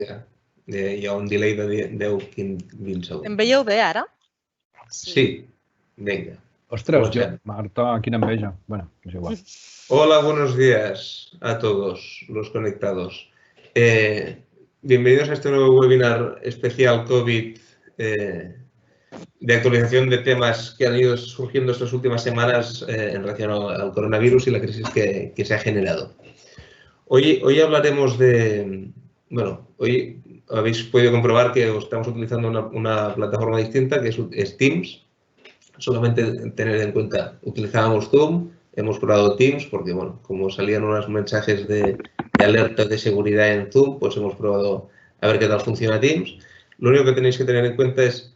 Ja. Hi ha un delay de 10-15 segons. Em veieu bé ara? Sí, venga. Ostras, Marta, quina enveja. Bueno, es igual. Hola, buenos días a todos los conectados. Bienvenidos a este nuevo webinar especial COVID de actualización de temas que han ido surgiendo estas últimas semanas en relación al coronavirus y la crisis que se ha generado. Hoy hablaremos de... Bueno, hoy habéis podido comprobar que estamos utilizando una plataforma distinta que es Teams. Solamente tener en cuenta, utilizábamos Zoom, hemos probado Teams porque, bueno, como salían unos mensajes de alerta de seguridad en Zoom, pues hemos probado a ver qué tal funciona Teams. Lo único que tenéis que tener en cuenta es,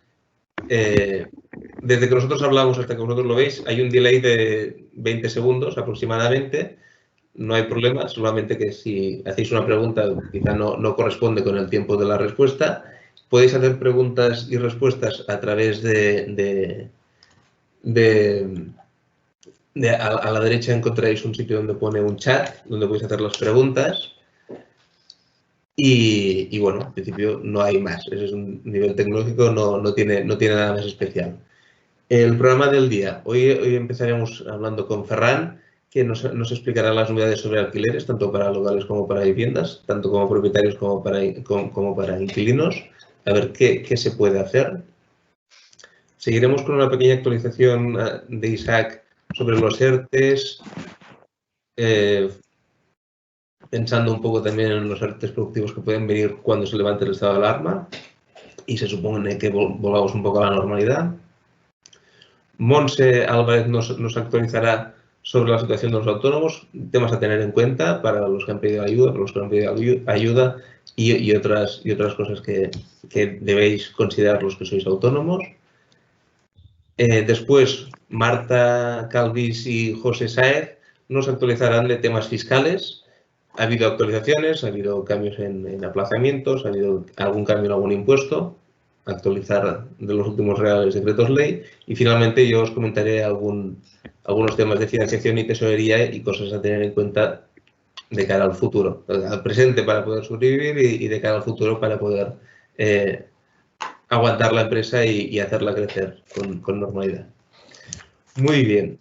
desde que nosotros hablamos hasta que vosotros lo veis, hay un delay de 20 segundos aproximadamente. No hay problema, solamente que si hacéis una pregunta quizá no corresponde con el tiempo de la respuesta. Podéis hacer preguntas y respuestas a través a la derecha encontraréis un sitio donde pone un chat, donde podéis hacer las preguntas. Y bueno, en principio no hay más. Ese es un nivel tecnológico, no tiene nada más especial. El programa del día. Hoy empezaremos hablando con Ferran, que nos explicará las novedades sobre alquileres, tanto para locales como para viviendas, tanto como propietarios como para inquilinos. A ver qué se puede hacer. Seguiremos con una pequeña actualización de Isaac sobre los ERTEs, pensando un poco también en los ERTEs productivos que pueden venir cuando se levante el estado de alarma y se supone que volvamos un poco a la normalidad. Montse Álvarez nos actualizará sobre la situación de los autónomos, temas a tener en cuenta para los que han pedido ayuda, para los que no han pedido ayuda y otras cosas que debéis considerar los que sois autónomos. Después, Marta Calvis y José Sáez nos actualizarán de temas fiscales. Ha habido actualizaciones, ha habido cambios en aplazamientos, ha habido algún cambio en algún impuesto, actualizar de los últimos reales decretos ley. Y finalmente yo os comentaré algunos temas de financiación y tesorería y cosas a tener en cuenta de cara al futuro, al presente para poder sobrevivir y de cara al futuro para poder aguantar la empresa y hacerla crecer con normalidad. Muy bien.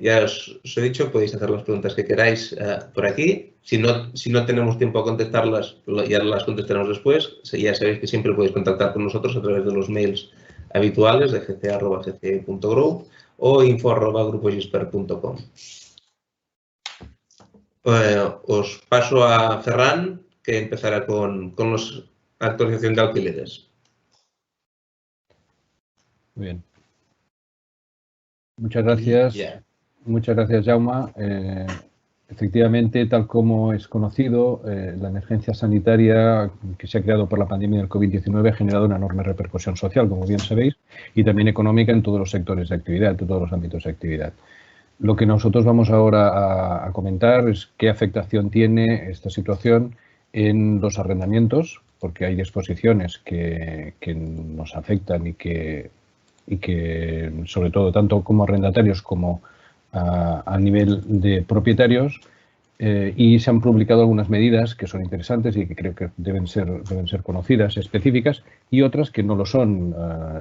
Ya os he dicho, podéis hacer las preguntas que queráis por aquí. Si no tenemos tiempo a contestarlas, ya las contestaremos después. Ya sabéis que siempre podéis contactar con nosotros a través de los mails habituales de gca@gce.group o info@grupogisper.com. Os paso a Ferran, que empezará con la actualización de alquileres. Muy bien. Muchas gracias. Muchas gracias, Jaume. Efectivamente, tal como es conocido, la emergencia sanitaria que se ha creado por la pandemia del COVID-19 ha generado una enorme repercusión social, como bien sabéis, y también económica en todos los sectores de actividad, en todos los ámbitos de actividad. Lo que nosotros vamos ahora a comentar es qué afectación tiene esta situación en los arrendamientos, porque hay disposiciones que nos afectan y que sobre todo tanto como arrendatarios como a nivel de propietarios, y se han publicado algunas medidas que son interesantes y que creo que deben ser conocidas, específicas, y otras que no lo son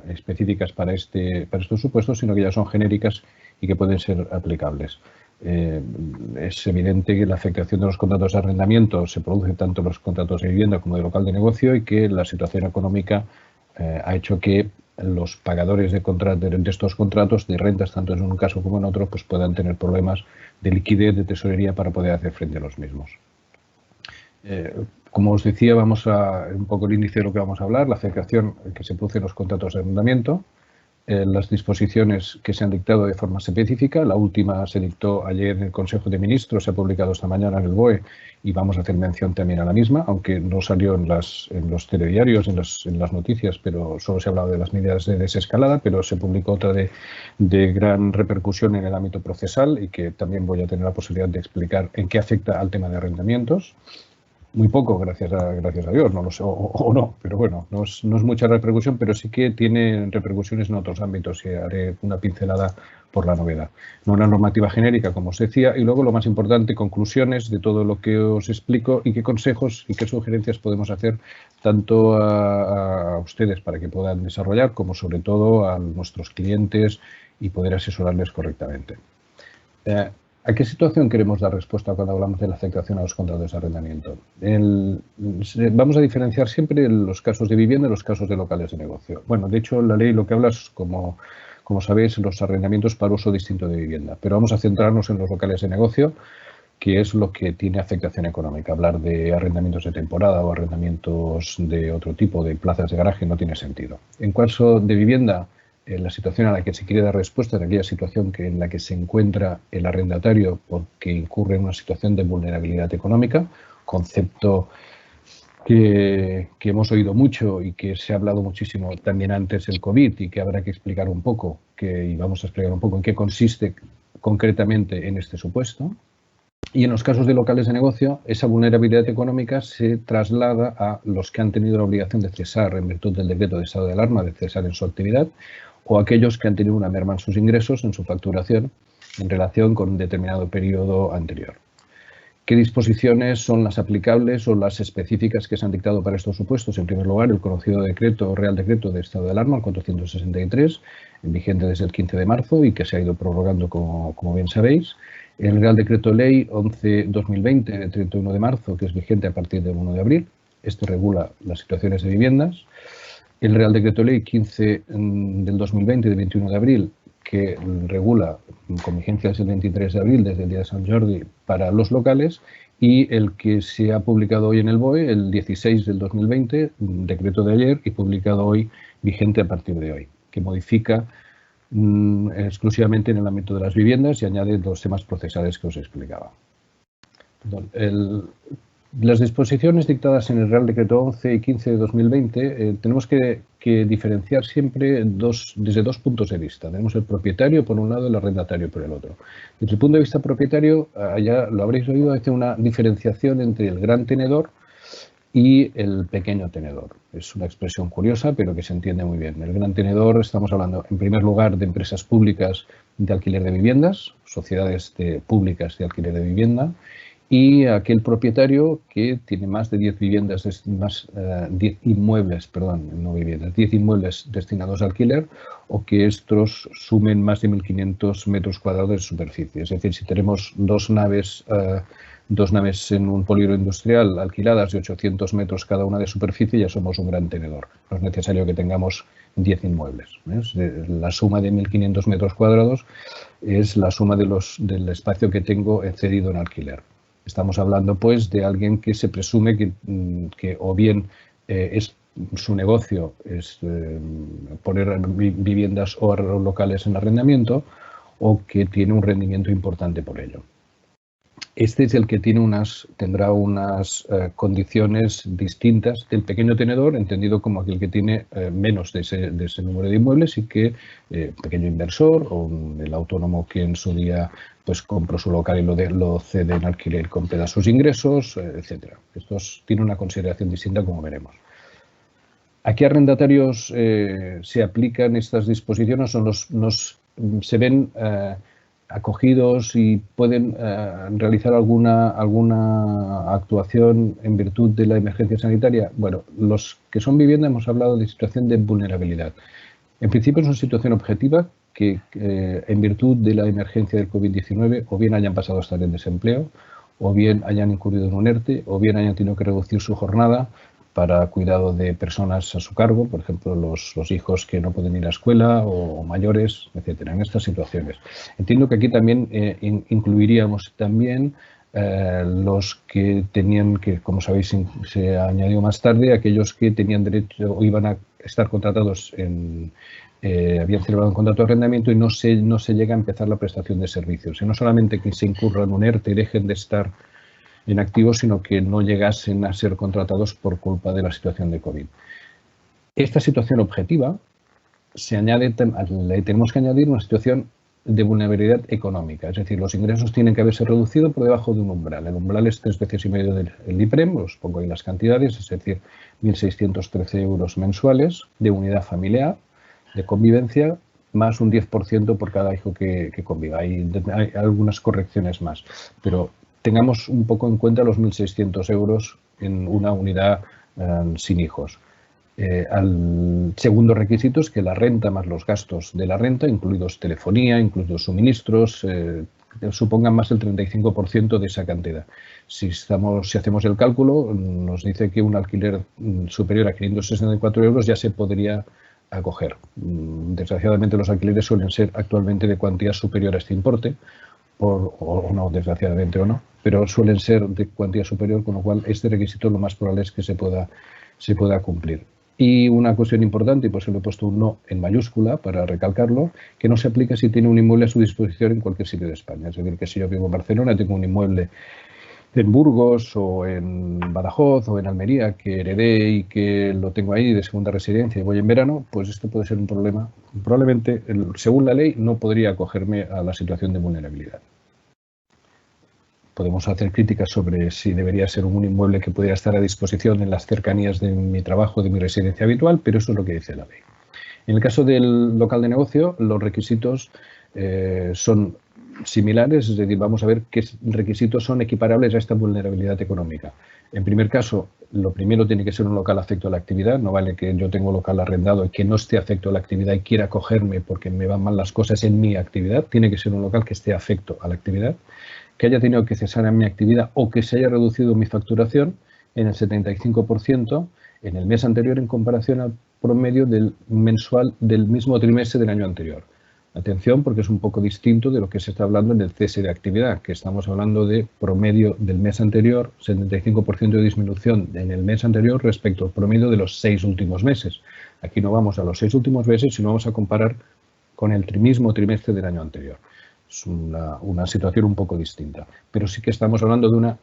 específicas para estos supuestos, sino que ya son genéricas y que pueden ser aplicables. Es evidente que la afectación de los contratos de arrendamiento se produce tanto en los contratos de vivienda como de local de negocio y que la situación económica ha hecho que los pagadores de estos contratos de rentas, tanto en un caso como en otro, pues puedan tener problemas de liquidez, de tesorería para poder hacer frente a los mismos. Como os decía, vamos a un poco el índice de lo que vamos a hablar, la afectación que se produce en los contratos de arrendamiento, las disposiciones que se han dictado de forma específica. La última se dictó ayer en el Consejo de Ministros, se ha publicado esta mañana en el BOE y vamos a hacer mención también a la misma, aunque no salió en los telediarios, en las noticias, pero solo se ha hablado de las medidas de desescalada, pero se publicó otra de gran repercusión en el ámbito procesal y que también voy a tener la posibilidad de explicar en qué afecta al tema de arrendamientos. Muy poco, gracias a Dios, no lo sé, o no, pero bueno, no es mucha repercusión, pero sí que tiene repercusiones en otros ámbitos y haré una pincelada por la novedad. Una normativa genérica, como os decía, y luego lo más importante, conclusiones de todo lo que os explico y qué consejos y qué sugerencias podemos hacer tanto a ustedes para que puedan desarrollar, como sobre todo a nuestros clientes y poder asesorarles correctamente. ¿A qué situación queremos dar respuesta cuando hablamos de la afectación a los contratos de arrendamiento? Vamos a diferenciar siempre los casos de vivienda y los casos de locales de negocio. Bueno, de hecho, la ley lo que habla es, como sabéis, los arrendamientos para uso distinto de vivienda. Pero vamos a centrarnos en los locales de negocio, que es lo que tiene afectación económica. Hablar de arrendamientos de temporada o arrendamientos de otro tipo, de plazas de garaje, no tiene sentido. En caso de vivienda, la situación a la que se quiere dar respuesta es aquella situación en la que se encuentra el arrendatario porque incurre en una situación de vulnerabilidad económica, concepto que hemos oído mucho y que se ha hablado muchísimo también antes del COVID y que habrá que explicar un poco, y vamos a explicar un poco en qué consiste concretamente en este supuesto. Y en los casos de locales de negocio, esa vulnerabilidad económica se traslada a los que han tenido la obligación de cesar en virtud del decreto de estado de alarma, de cesar en su actividad, o aquellos que han tenido una merma en sus ingresos, en su facturación, en relación con un determinado periodo anterior. ¿Qué disposiciones son las aplicables o las específicas que se han dictado para estos supuestos? En primer lugar, el conocido Real Decreto de Estado de Alarma, el 463, vigente desde el 15 de marzo y que se ha ido prorrogando, como bien sabéis. El Real Decreto Ley 11-2020, de 31 de marzo, que es vigente a partir del 1 de abril. Este regula las situaciones de viviendas. El Real Decreto Ley 15 del 2020, de 21 de abril, que regula con vigencia desde el 23 de abril, desde el día de San Jordi, para los locales, y el que se ha publicado hoy en el BOE, el 16 del 2020, decreto de ayer, y publicado hoy, vigente a partir de hoy, que modifica exclusivamente en el ámbito de las viviendas y añade los temas procesales que os explicaba. Las disposiciones dictadas en el Real Decreto 11 y 15 de 2020 tenemos que diferenciar siempre desde dos puntos de vista. Tenemos el propietario por un lado y el arrendatario por el otro. Desde el punto de vista propietario, ya lo habréis oído, hace una diferenciación entre el gran tenedor y el pequeño tenedor. Es una expresión curiosa, pero que se entiende muy bien. El gran tenedor, estamos hablando en primer lugar de empresas públicas de alquiler de viviendas, sociedades públicas de alquiler de vivienda, y aquel propietario que tiene más de 10 viviendas, 10 inmuebles, perdón, no viviendas, 10 inmuebles destinados a alquiler, o que estos sumen más de 1.500 metros cuadrados de superficie. Es decir, si tenemos dos naves en un polígono industrial alquiladas de 800 metros cada una de superficie, ya somos un gran tenedor. No es necesario que tengamos 10 inmuebles. La suma de 1.500 metros cuadrados es la suma del espacio que tengo cedido en alquiler. Estamos hablando, pues, de alguien que se presume que o bien su negocio es poner viviendas o locales en arrendamiento, o que tiene un rendimiento importante por ello. Este es el que tendrá unas condiciones distintas del pequeño tenedor, entendido como aquel que tiene menos de ese número de inmuebles y que pequeño inversor o el autónomo que en su día pues compró su local y lo cede en alquiler con sus ingresos, etcétera. Estos tienen una consideración distinta, como veremos. ¿A qué arrendatarios se aplican estas disposiciones o se ven acogidos y pueden realizar alguna actuación en virtud de la emergencia sanitaria? Bueno, los que son vivienda hemos hablado de situación de vulnerabilidad. En principio es una situación objetiva que en virtud de la emergencia del COVID-19 o bien hayan pasado a estar en desempleo, o bien hayan incurrido en un ERTE, o bien hayan tenido que reducir su jornada para cuidado de personas a su cargo, por ejemplo, los hijos que no pueden ir a escuela o mayores, etcétera, en estas situaciones. Entiendo que aquí también incluiríamos también los que tenían que, como sabéis, se añadió más tarde, aquellos que tenían derecho o iban a estar contratados habían celebrado un contrato de arrendamiento y no se llega a empezar la prestación de servicios. Y no solamente que se incurra en un ERTE y dejen de estar en activo, sino que no llegasen a ser contratados por culpa de la situación de COVID. Esta situación objetiva le tenemos que añadir una situación de vulnerabilidad económica, es decir, los ingresos tienen que haberse reducido por debajo de un umbral. El umbral es 3,5 veces del IPREM, os pongo ahí las cantidades, es decir, 1.613 euros mensuales de unidad familiar, de convivencia, más un 10% por cada hijo que conviva. Hay algunas correcciones más, pero tengamos un poco en cuenta los 1.600 euros en una unidad sin hijos. Al segundo requisito es que la renta más los gastos de la renta, incluidos telefonía, incluidos suministros, supongan más del 35% de esa cantidad. Si hacemos el cálculo, nos dice que un alquiler superior a 564 euros ya se podría acoger. Desgraciadamente los alquileres suelen ser actualmente de cuantía superior a este importe, o no, desgraciadamente o no, pero suelen ser de cuantía superior, con lo cual este requisito lo más probable es que se pueda cumplir. Y una cuestión importante, y por eso le he puesto un no en mayúscula para recalcarlo, que no se aplica si tiene un inmueble a su disposición en cualquier sitio de España. Es decir, que si yo vivo en Barcelona, tengo un inmueble en Burgos o en Badajoz o en Almería que heredé y que lo tengo ahí de segunda residencia y voy en verano, pues esto puede ser un problema. Probablemente, según la ley, no podría acogerme a la situación de vulnerabilidad. Podemos hacer críticas sobre si debería ser un inmueble que pudiera estar a disposición en las cercanías de mi trabajo, de mi residencia habitual, pero eso es lo que dice la ley. En el caso del local de negocio, los requisitos son similares, es decir, vamos a ver qué requisitos son equiparables a esta vulnerabilidad económica. En primer caso, lo primero tiene que ser un local afecto a la actividad, no vale que yo tenga un local arrendado y que no esté afecto a la actividad y quiera acogerme porque me van mal las cosas en mi actividad, tiene que ser un local que esté afecto a la actividad, que haya tenido que cesar en mi actividad o que se haya reducido mi facturación en el 75% en el mes anterior en comparación al promedio del mensual del mismo trimestre del año anterior. Atención, porque es un poco distinto de lo que se está hablando en el cese de actividad, que estamos hablando de promedio del mes anterior, 75% de disminución en el mes anterior respecto al promedio de los 6 últimos meses. Aquí no vamos a los 6 últimos meses, sino vamos a comparar con el mismo trimestre del año anterior. Es una situación un poco distinta, pero sí que estamos hablando de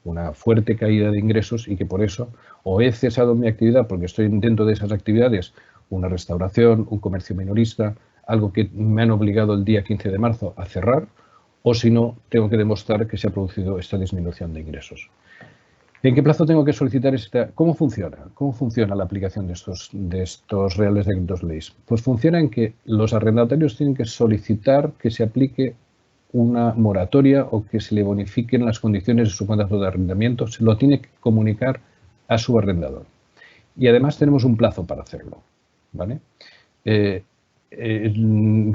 una fuerte caída de ingresos y que por eso o he cesado mi actividad porque estoy dentro de esas actividades, una restauración, un comercio minorista, algo que me han obligado el día 15 de marzo a cerrar, o si no, tengo que demostrar que se ha producido esta disminución de ingresos. ¿En qué plazo tengo que solicitar esta? ¿Cómo funciona? ¿Cómo funciona la aplicación de estos reales decretos leyes? Pues funciona en que los arrendatarios tienen que solicitar que se aplique una moratoria o que se le bonifiquen las condiciones de su contrato de arrendamiento. Se lo tiene que comunicar a su arrendador. Y además tenemos un plazo para hacerlo, ¿vale? En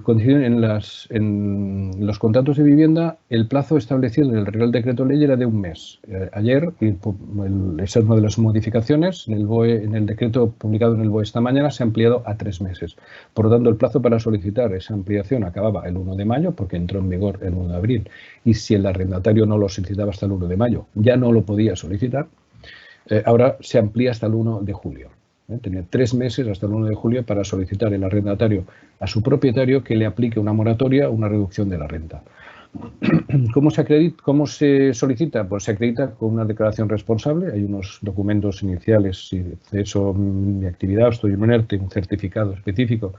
los contratos de vivienda, el plazo establecido en el Real Decreto Ley era de un mes. Ayer, esa es una de las modificaciones, en el decreto publicado en el BOE esta mañana se ha ampliado a 3 meses. Por lo tanto, el plazo para solicitar esa ampliación acababa el 1 de mayo, porque entró en vigor el 1 de abril, y si el arrendatario no lo solicitaba hasta el 1 de mayo, ya no lo podía solicitar. Ahora se amplía hasta el 1 de julio. Tenía 3 meses hasta el 1 de julio para solicitar el arrendatario a su propietario que le aplique una moratoria o una reducción de la renta. ¿Cómo se solicita? Pues se acredita con una declaración responsable. Hay unos documentos iniciales, si ceso mi actividad, estoy en un ERTE, un certificado específico,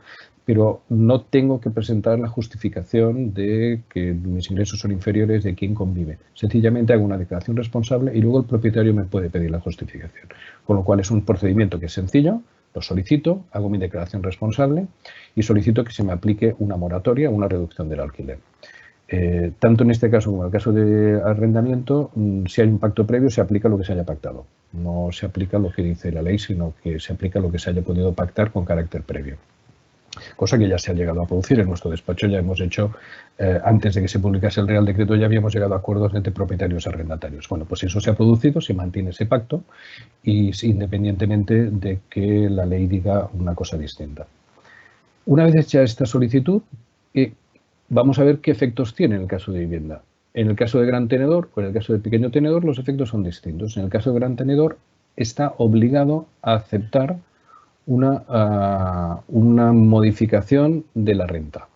pero no tengo que presentar la justificación de que mis ingresos son inferiores de quien convive. Sencillamente hago una declaración responsable y luego el propietario me puede pedir la justificación. Con lo cual es un procedimiento que es sencillo, lo solicito, hago mi declaración responsable y solicito que se me aplique una moratoria o una reducción del alquiler. Tanto en este caso como en el caso de arrendamiento, si hay un pacto previo, se aplica lo que se haya pactado. No se aplica lo que dice la ley, sino que se aplica lo que se haya podido pactar con carácter previo. Cosa que ya se ha llegado a producir en nuestro despacho. Ya hemos hecho, antes de que se publicase el Real Decreto, ya habíamos llegado a acuerdos entre propietarios y arrendatarios. Bueno, pues eso se ha producido, se mantiene ese pacto y independientemente de que la ley diga una cosa distinta. Una vez hecha esta solicitud, vamos a ver qué efectos tiene en el caso de vivienda. En el caso de gran tenedor o en el caso de pequeño tenedor, los efectos son distintos. En el caso de gran tenedor, está obligado a aceptar una modificación de la renta.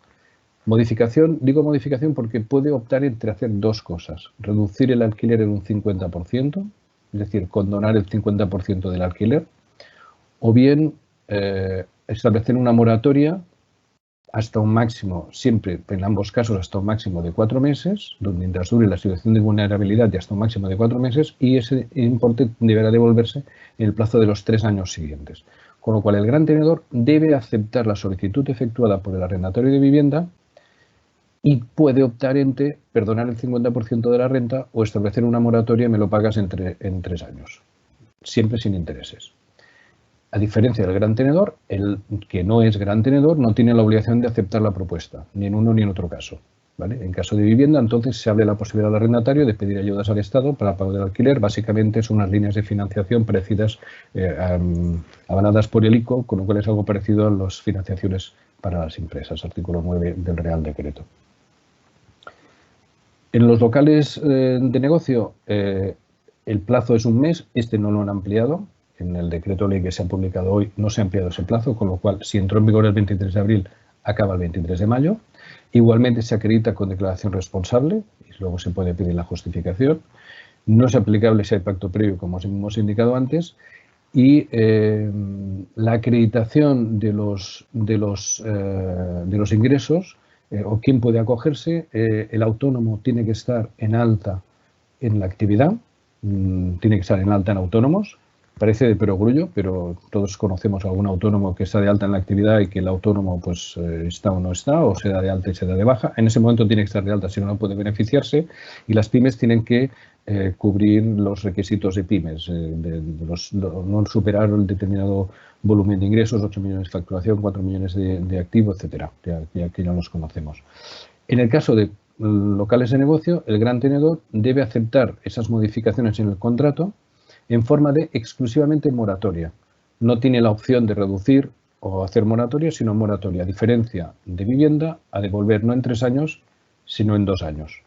Digo modificación porque puede optar entre hacer 2 cosas. Reducir el alquiler en un 50%, es decir, condonar el 50% del alquiler, o bien establecer una moratoria hasta un máximo, siempre en ambos casos hasta un máximo de 4 meses, mientras dure la situación de vulnerabilidad y hasta un máximo de 4 meses, y ese importe deberá devolverse en el plazo de los 3 años siguientes. Con lo cual, el gran tenedor debe aceptar la solicitud efectuada por el arrendatario de vivienda y puede optar entre perdonar el 50% de la renta o establecer una moratoria y me lo pagas en 3 años, siempre sin intereses. A diferencia del gran tenedor, el que no es gran tenedor no tiene la obligación de aceptar la propuesta, ni en uno ni en otro caso. ¿Vale? En caso de vivienda, entonces, se abre la posibilidad al arrendatario de pedir ayudas al Estado para pago del alquiler. Básicamente son unas líneas de financiación parecidas, avaladas por el ICO, con lo cual es algo parecido a las financiaciones para las empresas, artículo 9 del Real Decreto. En los locales de negocio, el plazo es un mes, este no lo han ampliado. En el decreto ley que se ha publicado hoy no se ha ampliado ese plazo, con lo cual, si entró en vigor el 23 de abril, acaba el 23 de mayo. Igualmente se acredita con declaración responsable y luego se puede pedir la justificación. No es aplicable si hay pacto previo, como hemos indicado antes. Y la acreditación de los ingresos o quién puede acogerse, el autónomo tiene que estar en alta en la actividad, tiene que estar en alta en autónomos. Parece de perogrullo, pero todos conocemos a algún autónomo que está de alta en la actividad y que el autónomo pues está o no está, o se da de alta y se da de baja. En ese momento tiene que estar de alta, si no, no puede beneficiarse. Y las pymes tienen que cubrir los requisitos de pymes, no superar el determinado volumen de ingresos, 8 millones de facturación, 4 millones de activo, etcétera, que ya los conocemos. En el caso de locales de negocio, el gran tenedor debe aceptar esas modificaciones en el contrato en forma de exclusivamente moratoria. No tiene la opción de reducir o hacer moratoria, sino moratoria, a diferencia de vivienda, a devolver no en 3 años, sino en 2 años.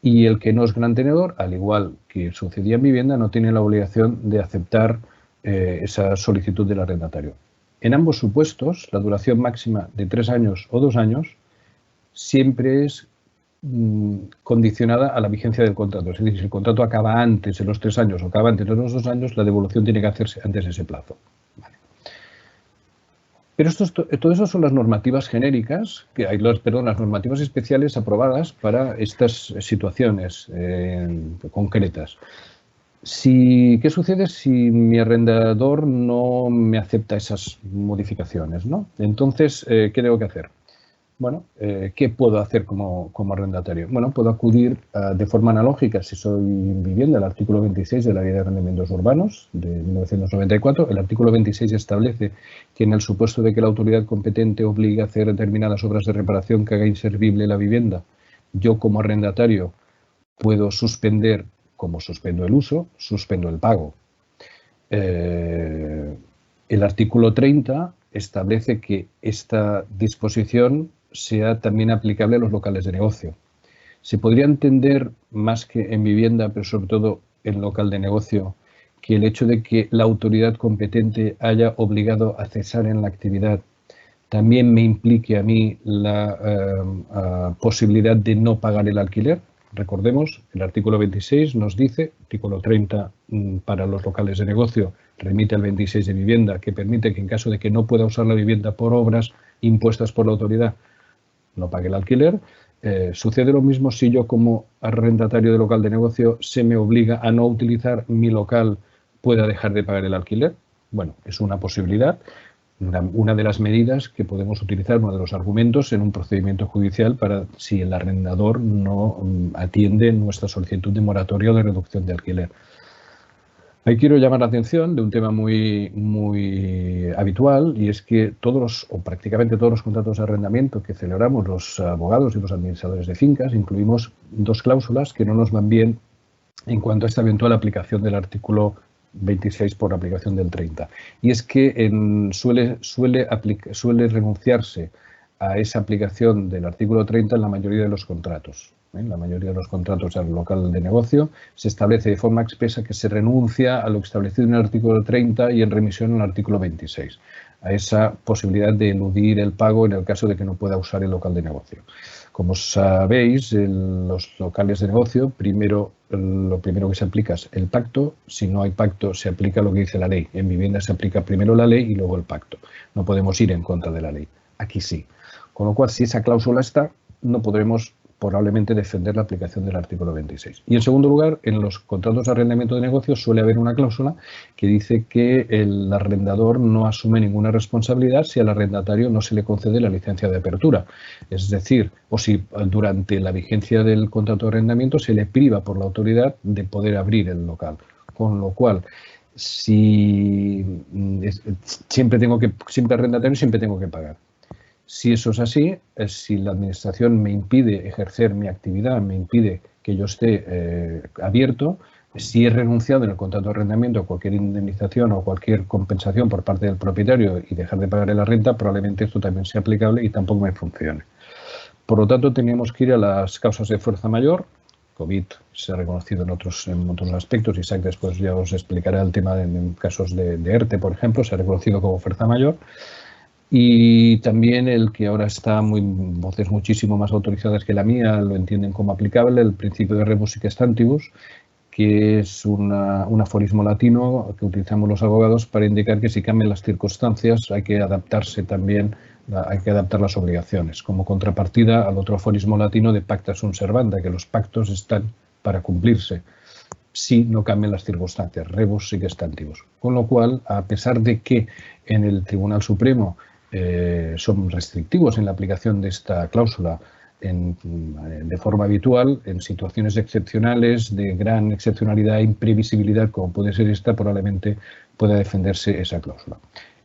Y el que no es gran tenedor, al igual que sucedía en vivienda, no tiene la obligación de aceptar esa solicitud del arrendatario. En ambos supuestos, la duración máxima de 3 años o 2 años siempre es condicionada a la vigencia del contrato. Es decir, si el contrato acaba antes de los 3 años o acaba antes de los 2 años, la devolución tiene que hacerse antes de ese plazo. Vale. Pero todo eso son las normativas genéricas, las normativas especiales aprobadas para estas situaciones concretas. ¿Qué sucede si mi arrendador no me acepta esas modificaciones, ¿no? Entonces, ¿qué tengo que hacer? Bueno, ¿qué puedo hacer como arrendatario? Bueno, puedo acudir de forma analógica, si soy vivienda, al artículo 26 de la Ley de Arrendamientos Urbanos de 1994. El artículo 26 establece que en el supuesto de que la autoridad competente obligue a hacer determinadas obras de reparación que haga inservible la vivienda, yo como arrendatario puedo suspender, como suspendo el uso, suspendo el pago. El artículo 30 establece que esta disposición sea también aplicable a los locales de negocio. Se podría entender, más que en vivienda, pero sobre todo en local de negocio, que el hecho de que la autoridad competente haya obligado a cesar en la actividad también me implique a mí la posibilidad de no pagar el alquiler. Recordemos, el artículo 26 nos dice, artículo 30 para los locales de negocio, remite al 26 de vivienda, que permite que en caso de que no pueda usar la vivienda por obras impuestas por la autoridad, no pague el alquiler. Sucede lo mismo si yo como arrendatario de local de negocio se me obliga a no utilizar mi local, pueda dejar de pagar el alquiler. Bueno, es una posibilidad, una de las medidas que podemos utilizar, uno de los argumentos en un procedimiento judicial para si el arrendador no atiende nuestra solicitud de moratoria o de reducción de alquiler. Ahí quiero llamar la atención de un tema muy habitual, y es que o prácticamente todos los contratos de arrendamiento que celebramos los abogados y los administradores de fincas incluimos 2 cláusulas que no nos van bien en cuanto a esta eventual aplicación del artículo 26 por aplicación del 30. Y es que suele renunciarse a esa aplicación del artículo 30 en la mayoría de los contratos. En la mayoría de los contratos al local de negocio se establece de forma expresa que se renuncia a lo establecido en el artículo 30 y en remisión al artículo 26, a esa posibilidad de eludir el pago en el caso de que no pueda usar el local de negocio. Como sabéis, en los locales de negocio, lo primero que se aplica es el pacto. Si no hay pacto, se aplica lo que dice la ley. En vivienda se aplica primero la ley y luego el pacto. No podemos ir en contra de la ley. Aquí sí. Con lo cual, si esa cláusula está, no podremos probablemente defender la aplicación del artículo 26. Y en segundo lugar, en los contratos de arrendamiento de negocios suele haber una cláusula que dice que el arrendador no asume ninguna responsabilidad si al arrendatario no se le concede la licencia de apertura. Es decir, o si durante la vigencia del contrato de arrendamiento se le priva por la autoridad de poder abrir el local. Con lo cual, siempre arrendatario siempre tengo que pagar. Si eso es así, si la administración me impide ejercer mi actividad, me impide que yo esté abierto, si he renunciado en el contrato de arrendamiento a cualquier indemnización o cualquier compensación por parte del propietario y dejar de pagar la renta, probablemente esto también sea aplicable y tampoco me funcione. Por lo tanto, teníamos que ir a las causas de fuerza mayor. COVID se ha reconocido en otros aspectos, y Isaac después ya os explicará el tema en casos de ERTE, por ejemplo, se ha reconocido como fuerza mayor. Y también el que ahora está voces muchísimo más autorizadas que la mía lo entienden como aplicable, el principio de rebus sic stantibus, que es un aforismo latino que utilizamos los abogados para indicar que si cambian las circunstancias hay que adaptarse también, hay que adaptar las obligaciones, como contrapartida al otro aforismo latino de pacta sunt servanda, que los pactos están para cumplirse si no cambian las circunstancias, rebus sic stantibus. Con lo cual, a pesar de que en el Tribunal Supremo son restrictivos en la aplicación de esta cláusula de forma habitual, en situaciones excepcionales, de gran excepcionalidad e imprevisibilidad, como puede ser esta, probablemente pueda defenderse esa cláusula.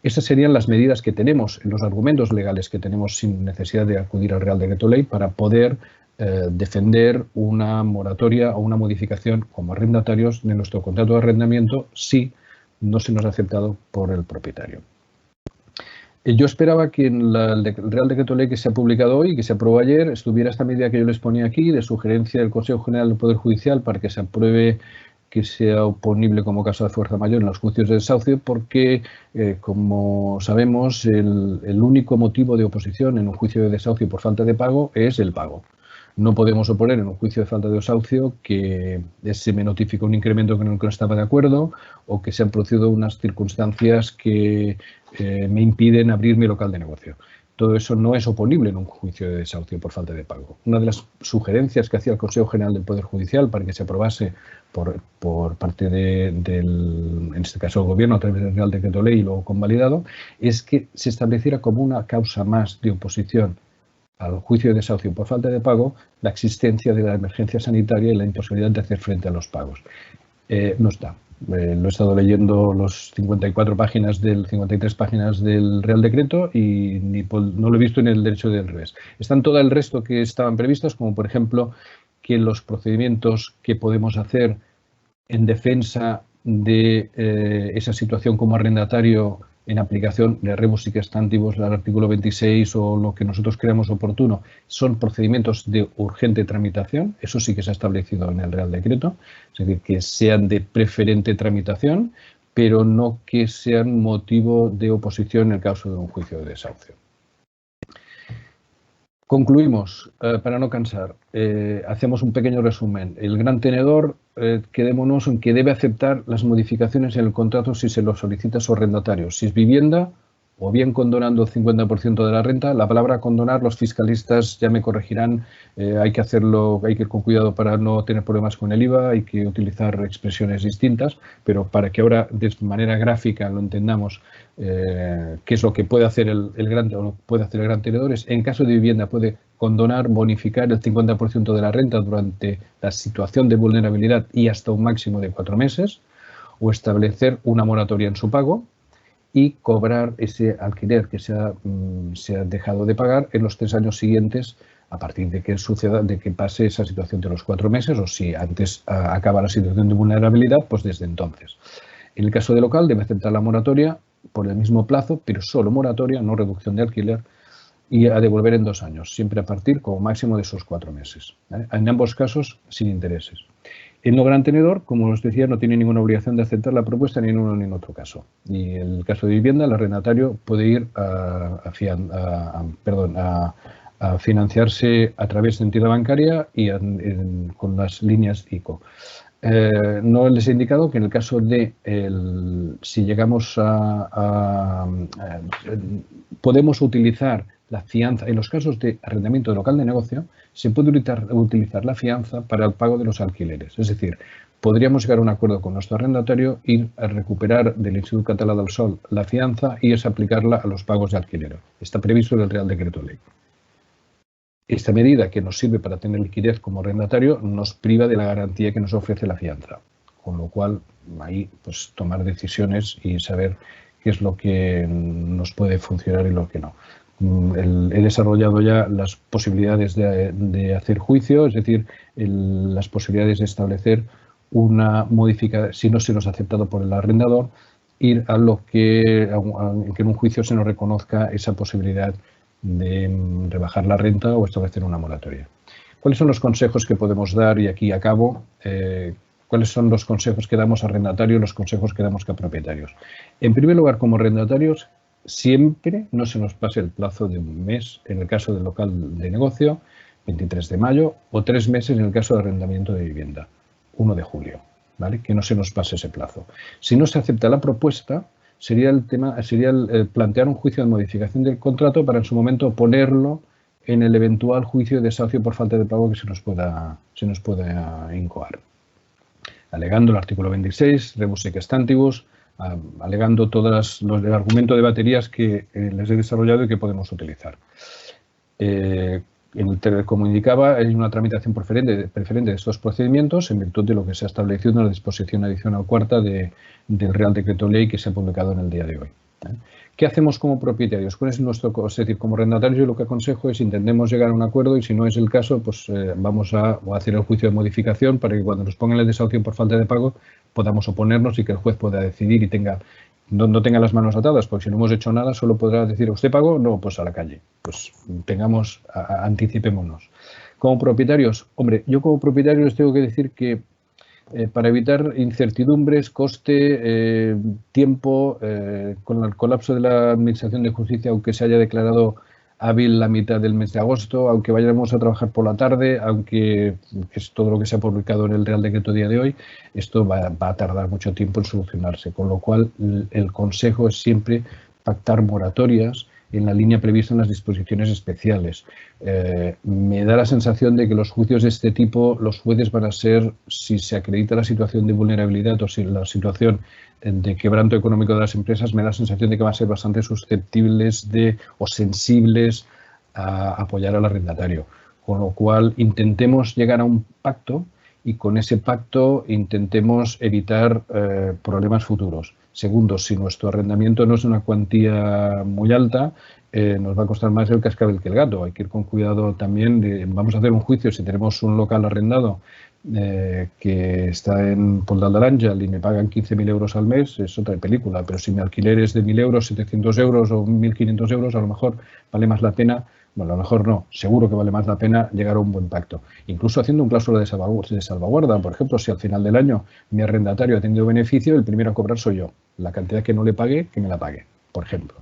Estas serían las medidas que tenemos, los argumentos legales que tenemos sin necesidad de acudir al Real Decreto Ley para poder defender una moratoria o una modificación como arrendatarios de nuestro contrato de arrendamiento si no se nos ha aceptado por el propietario. Yo esperaba que en el Real Decreto Ley que se ha publicado hoy, que se aprobó ayer, estuviera esta medida que yo les ponía aquí, de sugerencia del Consejo General del Poder Judicial para que se apruebe que sea oponible como caso de fuerza mayor en los juicios de desahucio, porque, como sabemos, el único motivo de oposición en un juicio de desahucio por falta de pago es el pago. No podemos oponer en un juicio de falta de desahucio que se me notifica un incremento con el que no estaba de acuerdo o que se han producido unas circunstancias que me impiden abrir mi local de negocio. Todo eso no es oponible en un juicio de desahucio por falta de pago. Una de las sugerencias que hacía el Consejo General del Poder Judicial para que se aprobase por parte en este caso el Gobierno a través del Real Decreto Ley y luego convalidado, es que se estableciera como una causa más de oposición al juicio de desahucio por falta de pago la existencia de la emergencia sanitaria y la imposibilidad de hacer frente a los pagos. No está. Lo he estado leyendo los 53 páginas del Real Decreto y no lo he visto en el derecho del revés. Están todo el resto que estaban previstas, como por ejemplo que los procedimientos que podemos hacer en defensa de esa situación como arrendatario en aplicación de rebus sic stantibus, el artículo 26 o lo que nosotros creamos oportuno, son procedimientos de urgente tramitación. Eso sí que se ha establecido en el Real Decreto, es decir, que sean de preferente tramitación, pero no que sean motivo de oposición en el caso de un juicio de desahucio. Concluimos, para no cansar, hacemos un pequeño resumen. El gran tenedor, quedémonos en que debe aceptar las modificaciones en el contrato si se lo solicita su arrendatario. Si es vivienda, o bien condonando el 50% de la renta. La palabra condonar, los fiscalistas ya me corregirán, hay que hacerlo, hay que ir con cuidado para no tener problemas con el IVA, hay que utilizar expresiones distintas, pero para que ahora de manera gráfica lo entendamos, qué es lo que puede hacer el gran tenedor, es en caso de vivienda puede condonar, bonificar el 50% de la renta durante la situación de vulnerabilidad y hasta un máximo de 4 meses, o establecer una moratoria en su pago y cobrar ese alquiler que se ha dejado de pagar en los 3 años siguientes a partir de que pase esa situación de los 4 meses, o si antes acaba la situación de vulnerabilidad, pues desde entonces. En el caso de local debe aceptar la moratoria por el mismo plazo, pero solo moratoria, no reducción de alquiler, y a devolver en 2 años, siempre a partir como máximo de esos 4 meses. En ambos casos sin intereses. El no gran tenedor, como os decía, no tiene ninguna obligación de aceptar la propuesta ni en uno ni en otro caso. Y en el caso de vivienda, el arrendatario puede ir a financiarse a través de entidad bancaria y con las líneas ICO. No les he indicado que en el caso de si llegamos podemos utilizar la fianza. En los casos de arrendamiento de local de negocio, se puede utilizar la fianza para el pago de los alquileres. Es decir, podríamos llegar a un acuerdo con nuestro arrendatario, ir a recuperar del Institut Català del Sòl la fianza y es aplicarla a los pagos de alquiler. Está previsto en el Real Decreto Ley. Esta medida, que nos sirve para tener liquidez como arrendatario, nos priva de la garantía que nos ofrece la fianza. Con lo cual, ahí pues tomar decisiones y saber qué es lo que nos puede funcionar y lo que no. He desarrollado ya las posibilidades de hacer juicio, es decir, las posibilidades de establecer una modificación, si no se nos ha aceptado por el arrendador, ir a lo que en un juicio se nos reconozca esa posibilidad de rebajar la renta o establecer una moratoria. ¿Cuáles son los consejos que podemos dar? Y aquí acabo. ¿Cuáles son los consejos que damos a arrendatarios y los consejos que damos a propietarios? En primer lugar, como arrendatarios, siempre no se nos pase el plazo de un mes en el caso del local de negocio, 23 de mayo, o 3 meses en el caso de arrendamiento de vivienda, 1 de julio, ¿vale? Que no se nos pase ese plazo. Si no se acepta la propuesta, sería plantear un juicio de modificación del contrato para en su momento ponerlo en el eventual juicio de desahucio por falta de pago que se nos pueda incoar. Alegando el artículo 26, rebus sic stantibus, alegando el argumento de baterías que les he desarrollado y que podemos utilizar. Como indicaba, hay una tramitación preferente de estos procedimientos en virtud de lo que se ha establecido en la disposición adicional cuarta del Real Decreto Ley que se ha publicado en el día de hoy. ¿Qué hacemos como propietarios? ¿Cuál es es decir, como arrendatarios, yo lo que aconsejo es intentemos llegar a un acuerdo y si no es el caso, pues vamos a hacer el juicio de modificación para que cuando nos pongan el desahucio por falta de pago podamos oponernos y que el juez pueda decidir y no tenga las manos atadas, porque si no hemos hecho nada solo podrá decir ¿usted pagó? No, pues a la calle. Pues anticipémonos. Como propietarios, hombre, yo como propietario les tengo que decir que para evitar incertidumbres, coste, tiempo, con el colapso de la Administración de Justicia, aunque se haya declarado hábil la mitad del mes de agosto, aunque vayamos a trabajar por la tarde, aunque es todo lo que se ha publicado en el Real Decreto día de hoy, esto va a tardar mucho tiempo en solucionarse, con lo cual el consejo es siempre pactar moratorias en la línea prevista en las disposiciones especiales. Me da la sensación de que los juicios de este tipo, los jueces van a ser, si se acredita la situación de vulnerabilidad o si la situación de quebranto económico de las empresas, me da la sensación de que van a ser bastante susceptibles o sensibles a apoyar al arrendatario. Con lo cual, intentemos llegar a un pacto y con ese pacto intentemos evitar problemas futuros. Segundo, si nuestro arrendamiento no es una cuantía muy alta, nos va a costar más el cascabel que el gato. Hay que ir con cuidado también. Vamos a hacer un juicio si tenemos un local arrendado que está en Poldal d'Aràngel y me pagan 15.000 euros al mes, es otra película. Pero si mi alquiler es de 1.000 euros, 700 euros o 1.500 euros, a lo mejor vale más la pena. Bueno, a lo mejor no, seguro que vale más la pena llegar a un buen pacto. Incluso haciendo un cláusula de salvaguarda. Por ejemplo, si al final del año mi arrendatario ha tenido beneficio, el primero a cobrar soy yo. La cantidad que no le pague, que me la pague, por ejemplo.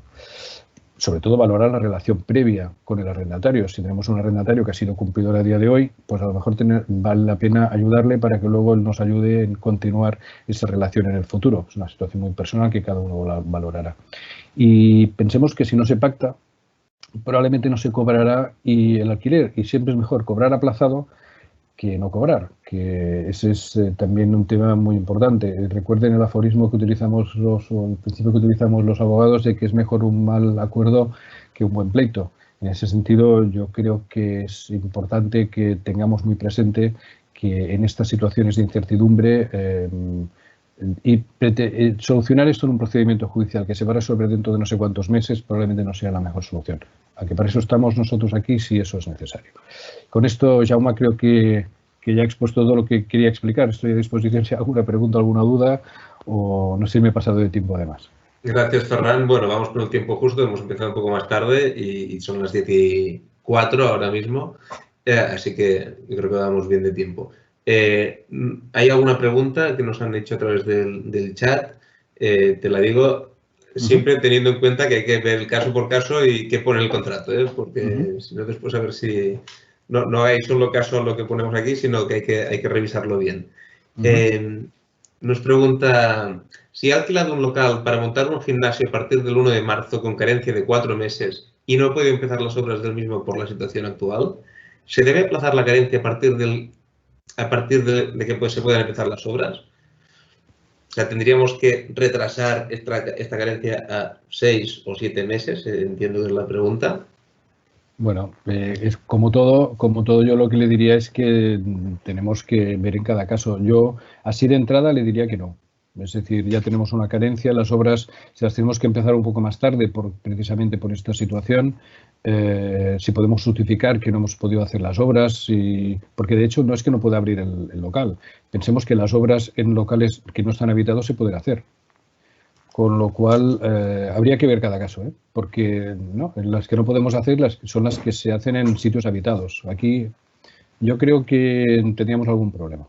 Sobre todo valorar la relación previa con el arrendatario. Si tenemos un arrendatario que ha sido cumplidor a día de hoy, pues a lo mejor vale la pena ayudarle para que luego él nos ayude en continuar esa relación en el futuro. Es una situación muy personal que cada uno la valorará. Y pensemos que si no se pacta, probablemente no se cobrará el alquiler y siempre es mejor cobrar aplazado que no cobrar, que ese es también un tema muy importante. Recuerden el aforismo que utilizamos el principio que utilizamos los abogados de que es mejor un mal acuerdo que un buen pleito. En ese sentido, yo creo que es importante que tengamos muy presente que en estas situaciones de incertidumbre solucionar esto en un procedimiento judicial que se va a resolver dentro de no sé cuántos meses probablemente no sea la mejor solución. A que para eso estamos nosotros aquí si eso es necesario. Con esto, Jaume, creo que ya he expuesto todo lo que quería explicar. Estoy a disposición si hay alguna pregunta, alguna duda o no sé si me he pasado de tiempo además. Gracias, Ferran. Bueno, vamos con el tiempo justo. Hemos empezado un poco más tarde y son las 10:04 ahora mismo. Así que yo creo que vamos bien de tiempo. ¿Hay alguna pregunta que nos han hecho a través del chat? Te la digo siempre teniendo en cuenta que hay que ver el caso por caso y qué pone el contrato, porque si no después a ver si no hay solo caso a lo que ponemos aquí, sino que hay que revisarlo bien. Nos pregunta, si ha alquilado un local para montar un gimnasio a partir del 1 de marzo con carencia de 4 meses y no puede empezar las obras del mismo por la situación actual, ¿se debe aplazar la carencia a partir de que se puedan empezar las obras? O sea, tendríamos que retrasar esta carencia a 6 o 7 meses, entiendo que es la pregunta. Bueno, es como todo yo lo que le diría es que tenemos que ver en cada caso. Yo, así de entrada, le diría que no. Es decir, ya tenemos una carencia, las obras, si las tenemos que empezar un poco más tarde, precisamente por esta situación, si podemos justificar que no hemos podido hacer las obras, porque de hecho no es que no pueda abrir el local. Pensemos que las obras en locales que no están habitados se pueden hacer. Con lo cual, habría que ver cada caso, porque ¿no? Las que no podemos hacer son las que se hacen en sitios habitados. Aquí yo creo que tendríamos algún problema.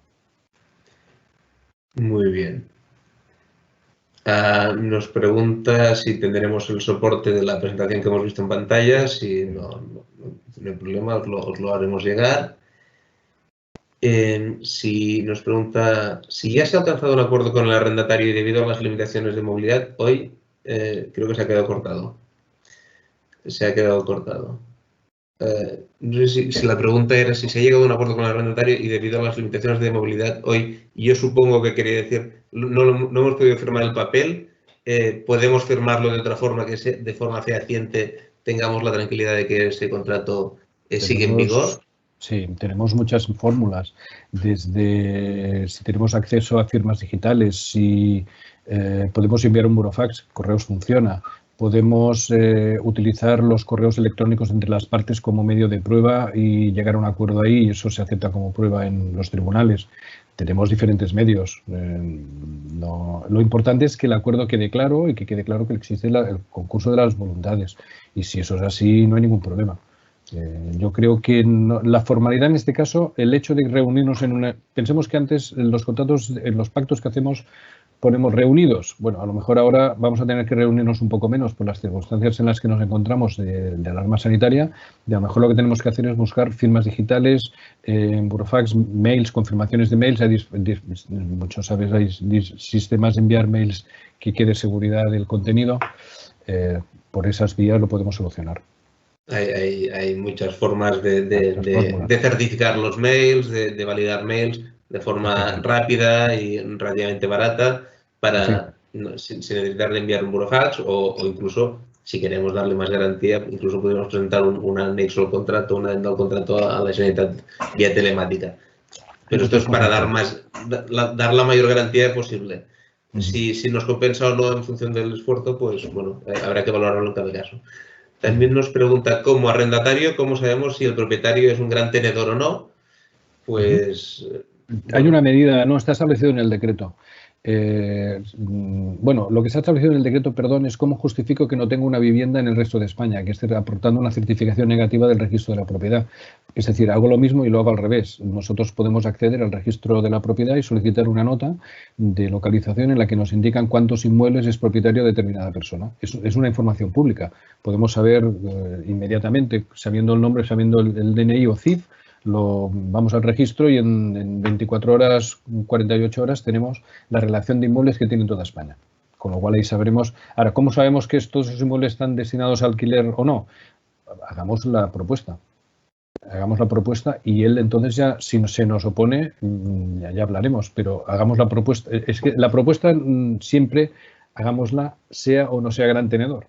Muy bien. Nos pregunta si tendremos el soporte de la presentación que hemos visto en pantalla. Si no hay problema, os lo haremos llegar. Si nos pregunta si ya se ha alcanzado un acuerdo con el arrendatario y debido a las limitaciones de movilidad, hoy creo que se ha quedado cortado. No sé si la pregunta era si se ha llegado a un acuerdo con el arrendatario y debido a las limitaciones de movilidad hoy, yo supongo que quería decir, no hemos podido firmar el papel, podemos firmarlo de otra forma, que de forma fehaciente tengamos la tranquilidad de que ese contrato sigue en vigor. Sí, tenemos muchas fórmulas, desde si tenemos acceso a firmas digitales, si podemos enviar un burofax, correos funciona, podemos utilizar los correos electrónicos entre las partes como medio de prueba y llegar a un acuerdo ahí y eso se acepta como prueba en los tribunales. Tenemos diferentes medios. Lo importante es que el acuerdo quede claro y que quede claro que existe el concurso de las voluntades y si eso es así no hay ningún problema. Yo creo que la formalidad en este caso, el hecho de reunirnos en una... Pensemos que antes en los contratos, en los pactos que hacemos, ponemos reunidos. Bueno, a lo mejor ahora vamos a tener que reunirnos un poco menos por las circunstancias en las que nos encontramos de alarma sanitaria. Y a lo mejor lo que tenemos que hacer es buscar firmas digitales, burofax, mails, confirmaciones de mails. Muchos sabéis, hay sistemas de enviar mails que quede seguridad del contenido. Por esas vías lo podemos solucionar. Hay muchas formas de certificar los mails, de validar mails de forma rápida y relativamente barata para sin necesitar de enviar un burofax o incluso si queremos darle más garantía, incluso podemos presentar un anexo al contrato, un adendo al contrato a la Generalitat vía telemática. Pero esto es para dar la mayor garantía posible. Si nos compensa o no en función del esfuerzo, pues bueno, habrá que valorarlo en cada caso. También nos pregunta, como arrendatario, ¿cómo sabemos si el propietario es un gran tenedor o no? Pues... Hay una medida, no está establecido en el decreto. Bueno, lo que se ha establecido en el decreto, perdón, es cómo justifico que no tengo una vivienda en el resto de España, que esté aportando una certificación negativa del registro de la propiedad. Es decir, hago lo mismo y lo hago al revés. Nosotros podemos acceder al registro de la propiedad y solicitar una nota de localización en la que nos indican cuántos inmuebles es propietario determinada persona. Es una información pública. Podemos saber inmediatamente, sabiendo el nombre, sabiendo el DNI o CIF, vamos al registro y en 24 horas, 48 horas tenemos la relación de inmuebles que tiene toda España. Con lo cual ahí sabremos. Ahora, ¿cómo sabemos que estos inmuebles están destinados a alquiler o no? Hagamos la propuesta. Hagamos la propuesta y él entonces ya, si se nos opone, ya hablaremos, pero hagamos la propuesta. Es que la propuesta siempre, hagámosla, sea o no sea gran tenedor.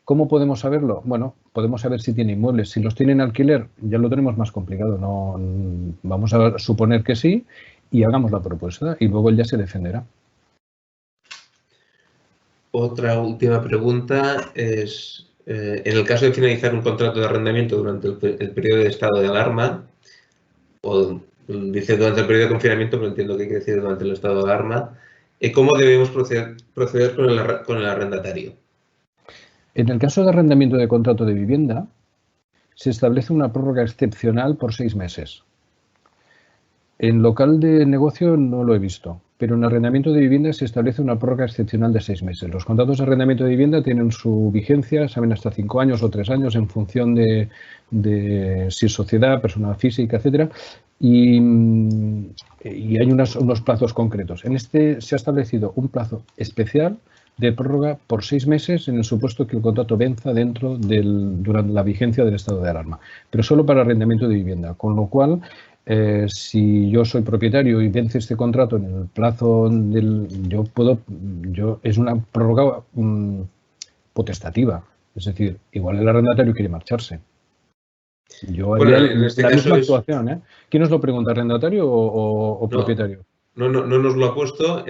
¿Cómo podemos saberlo? Bueno, podemos saber si tiene inmuebles. Si los tiene en alquiler, ya lo tenemos más complicado. No, vamos a suponer que sí y hagamos la propuesta y luego él ya se defenderá. Otra última pregunta es, en el caso de finalizar un contrato de arrendamiento durante el periodo de estado de alarma, o dice durante el periodo de confinamiento, pero entiendo que quiere decir durante el estado de alarma, ¿cómo debemos proceder con el arrendatario? En el caso de arrendamiento de contrato de vivienda, se establece una prórroga excepcional por 6 meses. En local de negocio no lo he visto. pero en arrendamiento de vivienda se establece una prórroga excepcional de 6 meses. Los contratos de arrendamiento de vivienda tienen su vigencia, saben, hasta 5 años o 3 años en función de si es sociedad, persona física, etcétera, y hay unos plazos concretos. En este se ha establecido un plazo especial de prórroga por 6 meses en el supuesto que el contrato venza durante la vigencia del estado de alarma, pero solo para arrendamiento de vivienda, con lo cual si yo soy propietario y vence este contrato en el plazo es una prórroga potestativa, es decir, igual el arrendatario quiere marcharse. Yo haría la misma actuación, ¿eh? ¿Quién nos lo pregunta, arrendatario o propietario? No nos lo ha puesto,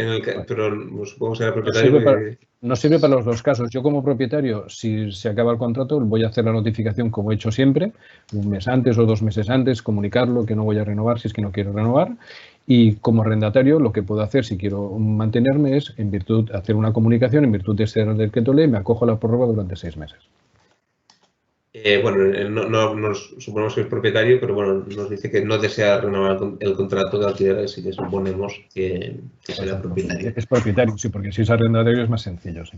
pero supongo que será propietario. No sirve para los dos casos. Yo como propietario, si se acaba el contrato, voy a hacer la notificación como he hecho siempre, un mes antes o 2 meses antes, comunicarlo que no voy a renovar si es que no quiero renovar. Y como arrendatario, lo que puedo hacer si quiero mantenerme es, hacer una comunicación, en virtud de este decreto ley, me acojo a la prórroga durante 6 meses. Bueno, suponemos que es propietario, pero bueno, nos dice que no desea renovar el contrato de alquiler, así que suponemos que será propietario. Es propietario, sí, porque si es arrendatario es más sencillo, sí.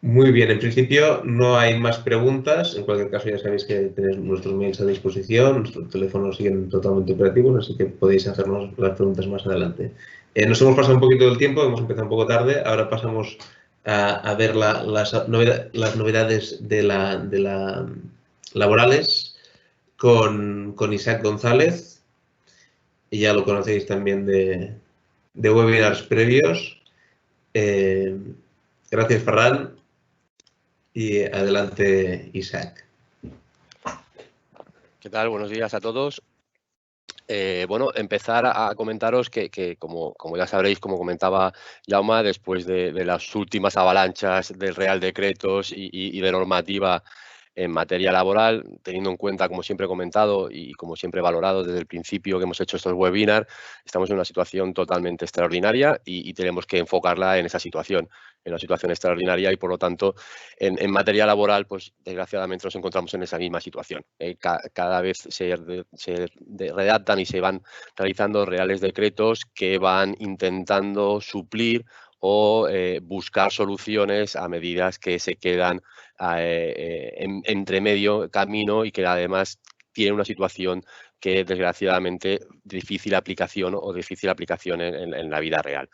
Muy bien, en principio no hay más preguntas. En cualquier caso, ya sabéis que tenéis nuestros mails a disposición, nuestros teléfonos siguen totalmente operativos, así que podéis hacernos las preguntas más adelante. Nos hemos pasado un poquito del tiempo, hemos empezado un poco tarde, ahora pasamos a ver las novedades laborales con Isaac González, y ya lo conocéis también de webinars previos. Gracias, Ferran. Y adelante, Isaac. ¿Qué tal? Buenos días a todos. Bueno, empezar a comentaros que como ya sabréis, como comentaba Jaume, después de las últimas avalanchas de Real Decretos y de normativa en materia laboral, teniendo en cuenta, como siempre he comentado y como siempre he valorado desde el principio que hemos hecho estos webinars, estamos en una situación totalmente extraordinaria y tenemos que enfocarla en esa situación, en una situación extraordinaria, y por lo tanto en materia laboral, pues desgraciadamente nos encontramos en esa misma situación. Cada vez se redactan y se van realizando reales decretos que van intentando suplir o buscar soluciones a medidas que se quedan entre medio camino y que además tiene una situación que desgraciadamente difícil aplicación en la vida real.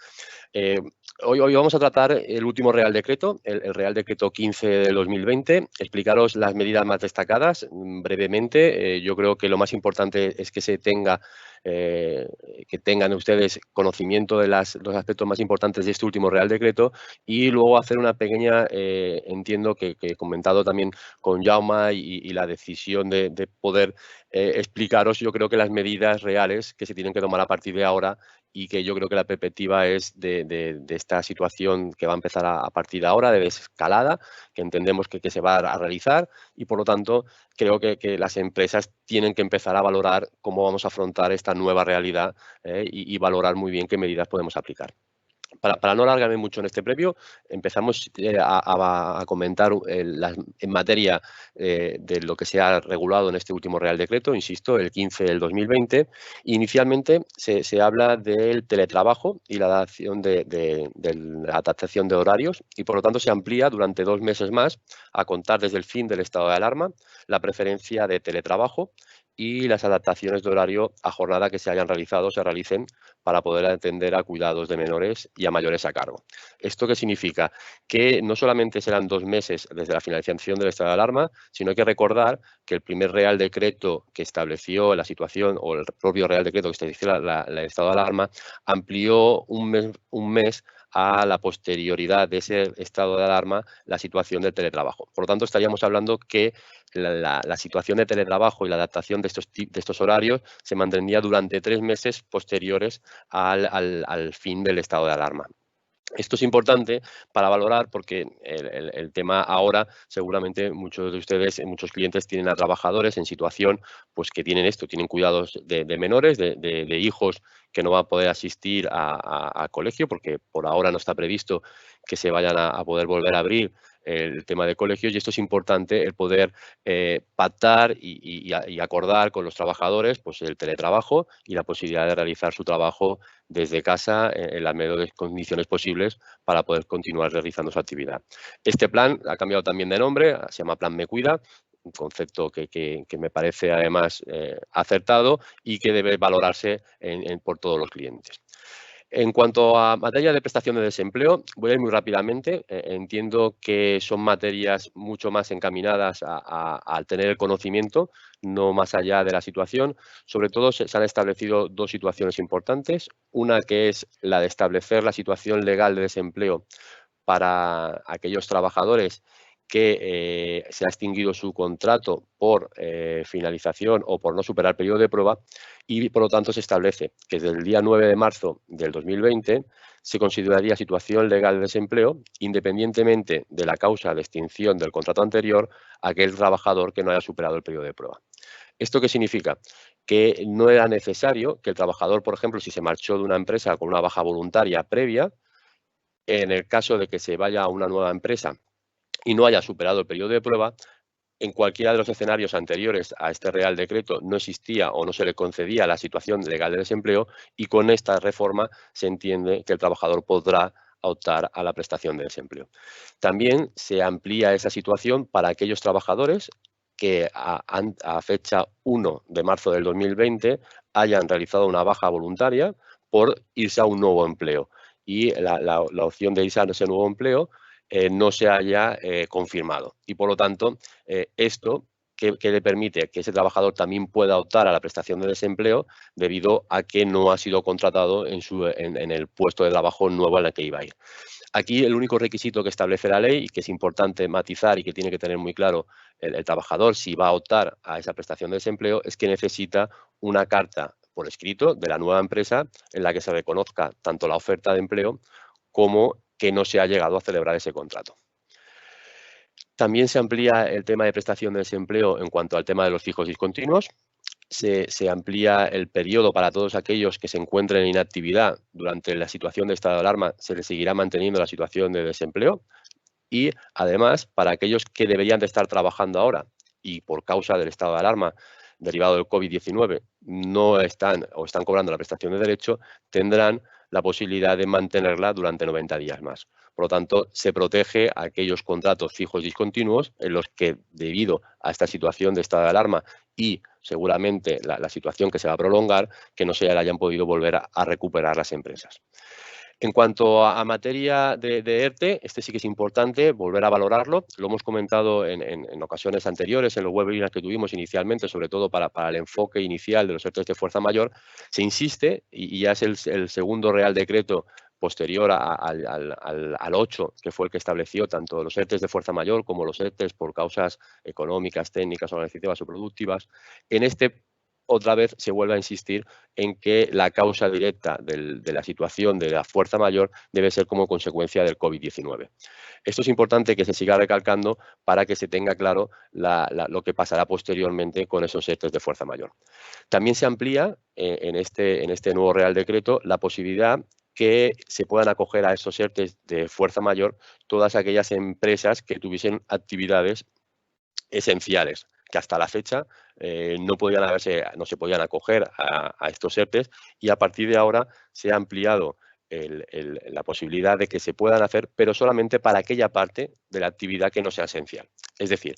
Hoy vamos a tratar el último Real Decreto, el Real Decreto 15 del 2020, explicaros las medidas más destacadas brevemente. Yo creo que lo más importante es que tengan ustedes conocimiento de los aspectos más importantes de este último Real Decreto, y luego hacer una pequeña, entiendo que he comentado también con Jaume, y la decisión de poder explicaros, yo creo que las medidas reales que se tienen que tomar a partir de ahora, y que yo creo que la perspectiva es de esta situación que va a empezar a partir de ahora, de desescalada, que entendemos que se va a realizar, y por lo tanto creo que las empresas tienen que empezar a valorar cómo vamos a afrontar esta nueva realidad y valorar muy bien qué medidas podemos aplicar. Para no alargarme mucho en este previo, empezamos a comentar en materia de lo que se ha regulado en este último Real Decreto, insisto, el 15 del 2020. Inicialmente se habla del teletrabajo y la adaptación de horarios, y por lo tanto se amplía durante 2 meses más, a contar desde el fin del estado de alarma, la preferencia de teletrabajo y las adaptaciones de horario a jornada que se hayan realizado o se realicen para poder atender a cuidados de menores y a mayores a cargo. ¿Esto qué significa? Que no solamente serán 2 meses desde la finalización del estado de alarma, sino hay que recordar que el primer Real Decreto que estableció la situación, o el propio Real Decreto que estableció el estado de alarma, amplió un mes a la posterioridad de ese estado de alarma la situación del teletrabajo. Por lo tanto, estaríamos hablando que la situación de teletrabajo y la adaptación de estos horarios se mantendría durante 3 meses posteriores al fin del estado de alarma. Esto es importante para valorar, porque el tema ahora, seguramente muchos de ustedes, muchos clientes tienen a trabajadores en situación pues que tienen cuidados de menores, de hijos que no va a poder asistir a colegio, porque por ahora no está previsto que se vayan a poder volver a abrir el tema de colegios, y esto es importante, el poder pactar y acordar con los trabajadores pues el teletrabajo y la posibilidad de realizar su trabajo desde casa en las mejores condiciones posibles para poder continuar realizando su actividad. Este plan ha cambiado también de nombre, se llama Plan Me Cuida, un concepto que me parece además acertado y que debe valorarse por todos los clientes. En cuanto a materia de prestación de desempleo, voy a ir muy rápidamente. Entiendo que son materias mucho más encaminadas al tener el conocimiento, no más allá de la situación. Sobre todo se han establecido dos situaciones importantes. Una que es la de establecer la situación legal de desempleo para aquellos trabajadores que se ha extinguido su contrato por finalización o por no superar el periodo de prueba, y por lo tanto se establece que desde el día 9 de marzo del 2020 se consideraría situación legal de desempleo independientemente de la causa de extinción del contrato anterior aquel trabajador que no haya superado el periodo de prueba. ¿Esto qué significa? Que no era necesario que el trabajador, por ejemplo, si se marchó de una empresa con una baja voluntaria previa, en el caso de que se vaya a una nueva empresa y no haya superado el periodo de prueba, en cualquiera de los escenarios anteriores a este Real Decreto no existía o no se le concedía la situación legal de desempleo, y con esta reforma se entiende que el trabajador podrá optar a la prestación de desempleo. También se amplía esa situación para aquellos trabajadores que a fecha 1 de marzo del 2020 hayan realizado una baja voluntaria por irse a un nuevo empleo, y la opción de irse a ese nuevo empleo no se haya confirmado. Y por lo tanto, esto que le permite que ese trabajador también pueda optar a la prestación de desempleo debido a que no ha sido contratado en el puesto de trabajo nuevo en el que iba a ir. Aquí el único requisito que establece la ley, y que es importante matizar y que tiene que tener muy claro el trabajador si va a optar a esa prestación de desempleo, es que necesita una carta por escrito de la nueva empresa en la que se reconozca tanto la oferta de empleo como que no se ha llegado a celebrar ese contrato. También se amplía el tema de prestación de desempleo en cuanto al tema de los fijos discontinuos. Se amplía el periodo para todos aquellos que se encuentren en inactividad durante la situación de estado de alarma, se les seguirá manteniendo la situación de desempleo, y además para aquellos que deberían de estar trabajando ahora y por causa del estado de alarma derivado del COVID-19 no están o están cobrando la prestación de derecho, tendrán la posibilidad de mantenerla durante 90 días más. Por lo tanto, se protege a aquellos contratos fijos discontinuos en los que, debido a esta situación de estado de alarma y seguramente la situación que se va a prolongar, que no se hayan podido volver a recuperar las empresas. En cuanto a materia de ERTE, este sí que es importante volver a valorarlo. Lo hemos comentado en ocasiones anteriores, en los webinars que tuvimos inicialmente, sobre todo para el enfoque inicial de los ERTE de fuerza mayor. Se insiste, y ya es el segundo Real Decreto posterior al 8, que fue el que estableció tanto los ERTE de fuerza mayor como los ERTE por causas económicas, técnicas, organizativas o productivas. En este, otra vez se vuelve a insistir en que la causa directa de la situación de la fuerza mayor debe ser como consecuencia del COVID-19. Esto es importante que se siga recalcando para que se tenga claro lo que pasará posteriormente con esos ERTEs de fuerza mayor. También se amplía en este nuevo Real Decreto la posibilidad que se puedan acoger a esos ERTEs de fuerza mayor todas aquellas empresas que tuviesen actividades esenciales, que hasta la fecha no se podían acoger a estos ERTEs, y a partir de ahora se ha ampliado la posibilidad de que se puedan hacer, pero solamente para aquella parte de la actividad que no sea esencial. Es decir,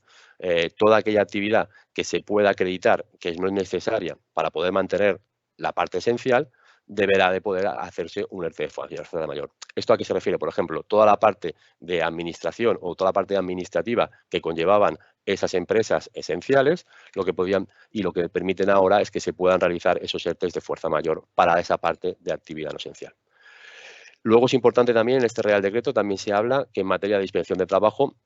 toda aquella actividad que se pueda acreditar que no es necesaria para poder mantener la parte esencial, deberá de poder hacerse un ERTE de fuerza mayor. ¿Esto a qué se refiere? Por ejemplo, toda la parte de administración o toda la parte administrativa que conllevaban esas empresas esenciales, lo que podían y lo que permiten ahora es que se puedan realizar esos ERTEs de fuerza mayor para esa parte de actividad no esencial. Luego es importante también, en este Real Decreto también se habla que en materia de inspección de trabajo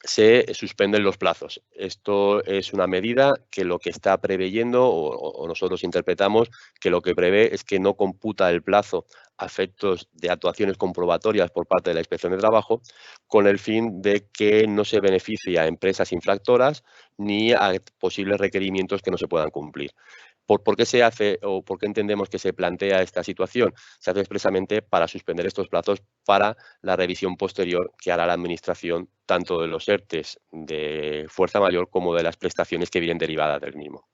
se suspenden los plazos. Esto es una medida que lo que está preveyendo, o nosotros interpretamos que lo que prevé es que no computa el plazo a efectos de actuaciones comprobatorias por parte de la Inspección de Trabajo, con el fin de que no se beneficie a empresas infractoras ni a posibles requerimientos que no se puedan cumplir. ¿Por qué se hace o por qué entendemos que se plantea esta situación? Se hace expresamente para suspender estos plazos para la revisión posterior que hará la Administración tanto de los ERTEs de fuerza mayor como de las prestaciones que vienen derivadas del mismo.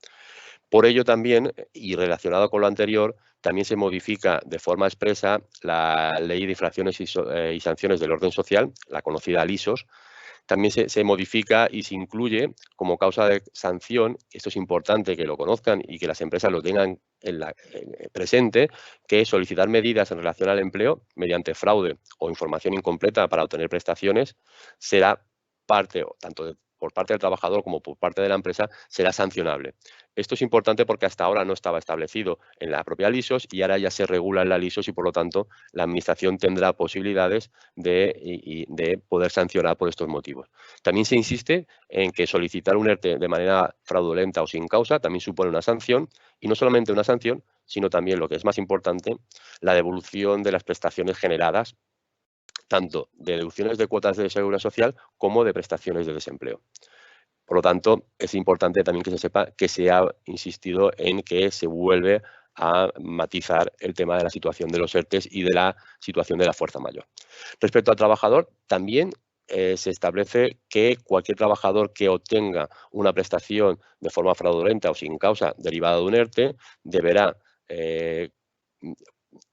Por ello también, y relacionado con lo anterior, también se modifica de forma expresa la Ley de Infracciones y Sanciones del Orden Social, la conocida LISOS. También se modifica y se incluye como causa de sanción, esto es importante que lo conozcan y que las empresas lo tengan presente, que es solicitar medidas en relación al empleo mediante fraude o información incompleta para obtener prestaciones será parte, tanto por parte del trabajador como por parte de la empresa, será sancionable. Esto es importante porque hasta ahora no estaba establecido en la propia LISOS y ahora ya se regula en la LISOS y, por lo tanto, la Administración tendrá posibilidades de poder sancionar por estos motivos. También se insiste en que solicitar un ERTE de manera fraudulenta o sin causa también supone una sanción, y no solamente una sanción, sino también, lo que es más importante, la devolución de las prestaciones generadas, tanto de deducciones de cuotas de seguridad social como de prestaciones de desempleo. Por lo tanto, es importante también que se sepa que se ha insistido en que se vuelve a matizar el tema de la situación de los ERTEs y de la situación de la fuerza mayor. Respecto al trabajador, también se establece que cualquier trabajador que obtenga una prestación de forma fraudulenta o sin causa derivada de un ERTE deberá,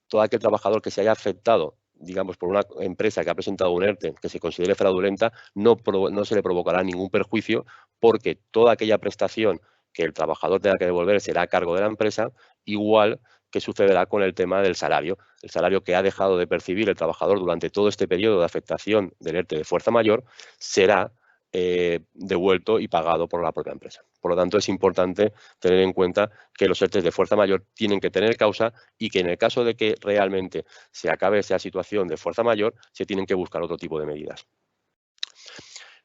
todo aquel trabajador que se haya afectado, digamos, por una empresa que ha presentado un ERTE que se considere fraudulenta, no se le provocará ningún perjuicio, porque toda aquella prestación que el trabajador tenga que devolver será a cargo de la empresa, igual que sucederá con el tema del salario. El salario que ha dejado de percibir el trabajador durante todo este periodo de afectación del ERTE de fuerza mayor será devuelto y pagado por la propia empresa. Por lo tanto, es importante tener en cuenta que los ERTEs de fuerza mayor tienen que tener causa y que en el caso de que realmente se acabe esa situación de fuerza mayor, se tienen que buscar otro tipo de medidas.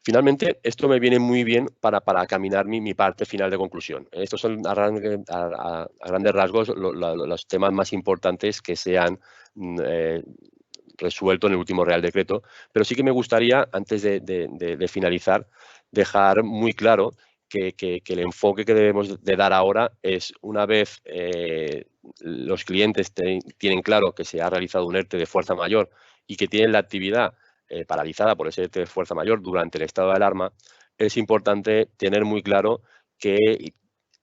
Finalmente, esto me viene muy bien para caminar mi parte final de conclusión. Estos son a grandes rasgos los temas más importantes que se han resuelto en el último Real Decreto, pero sí que me gustaría, antes de finalizar, dejar muy claro que el enfoque que debemos de dar ahora es, una vez los clientes tienen claro que se ha realizado un ERTE de fuerza mayor y que tienen la actividad paralizada por ese ERTE de fuerza mayor durante el estado de alarma, es importante tener muy claro que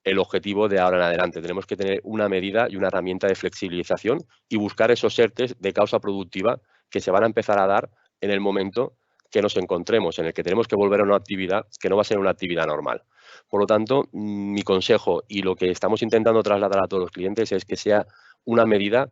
el objetivo de ahora en adelante. Tenemos que tener una medida y una herramienta de flexibilización y buscar esos ERTEs de causa productiva que se van a empezar a dar en el momento que nos encontremos, en el que tenemos que volver a una actividad que no va a ser una actividad normal. Por lo tanto, mi consejo y lo que estamos intentando trasladar a todos los clientes es que sea una medida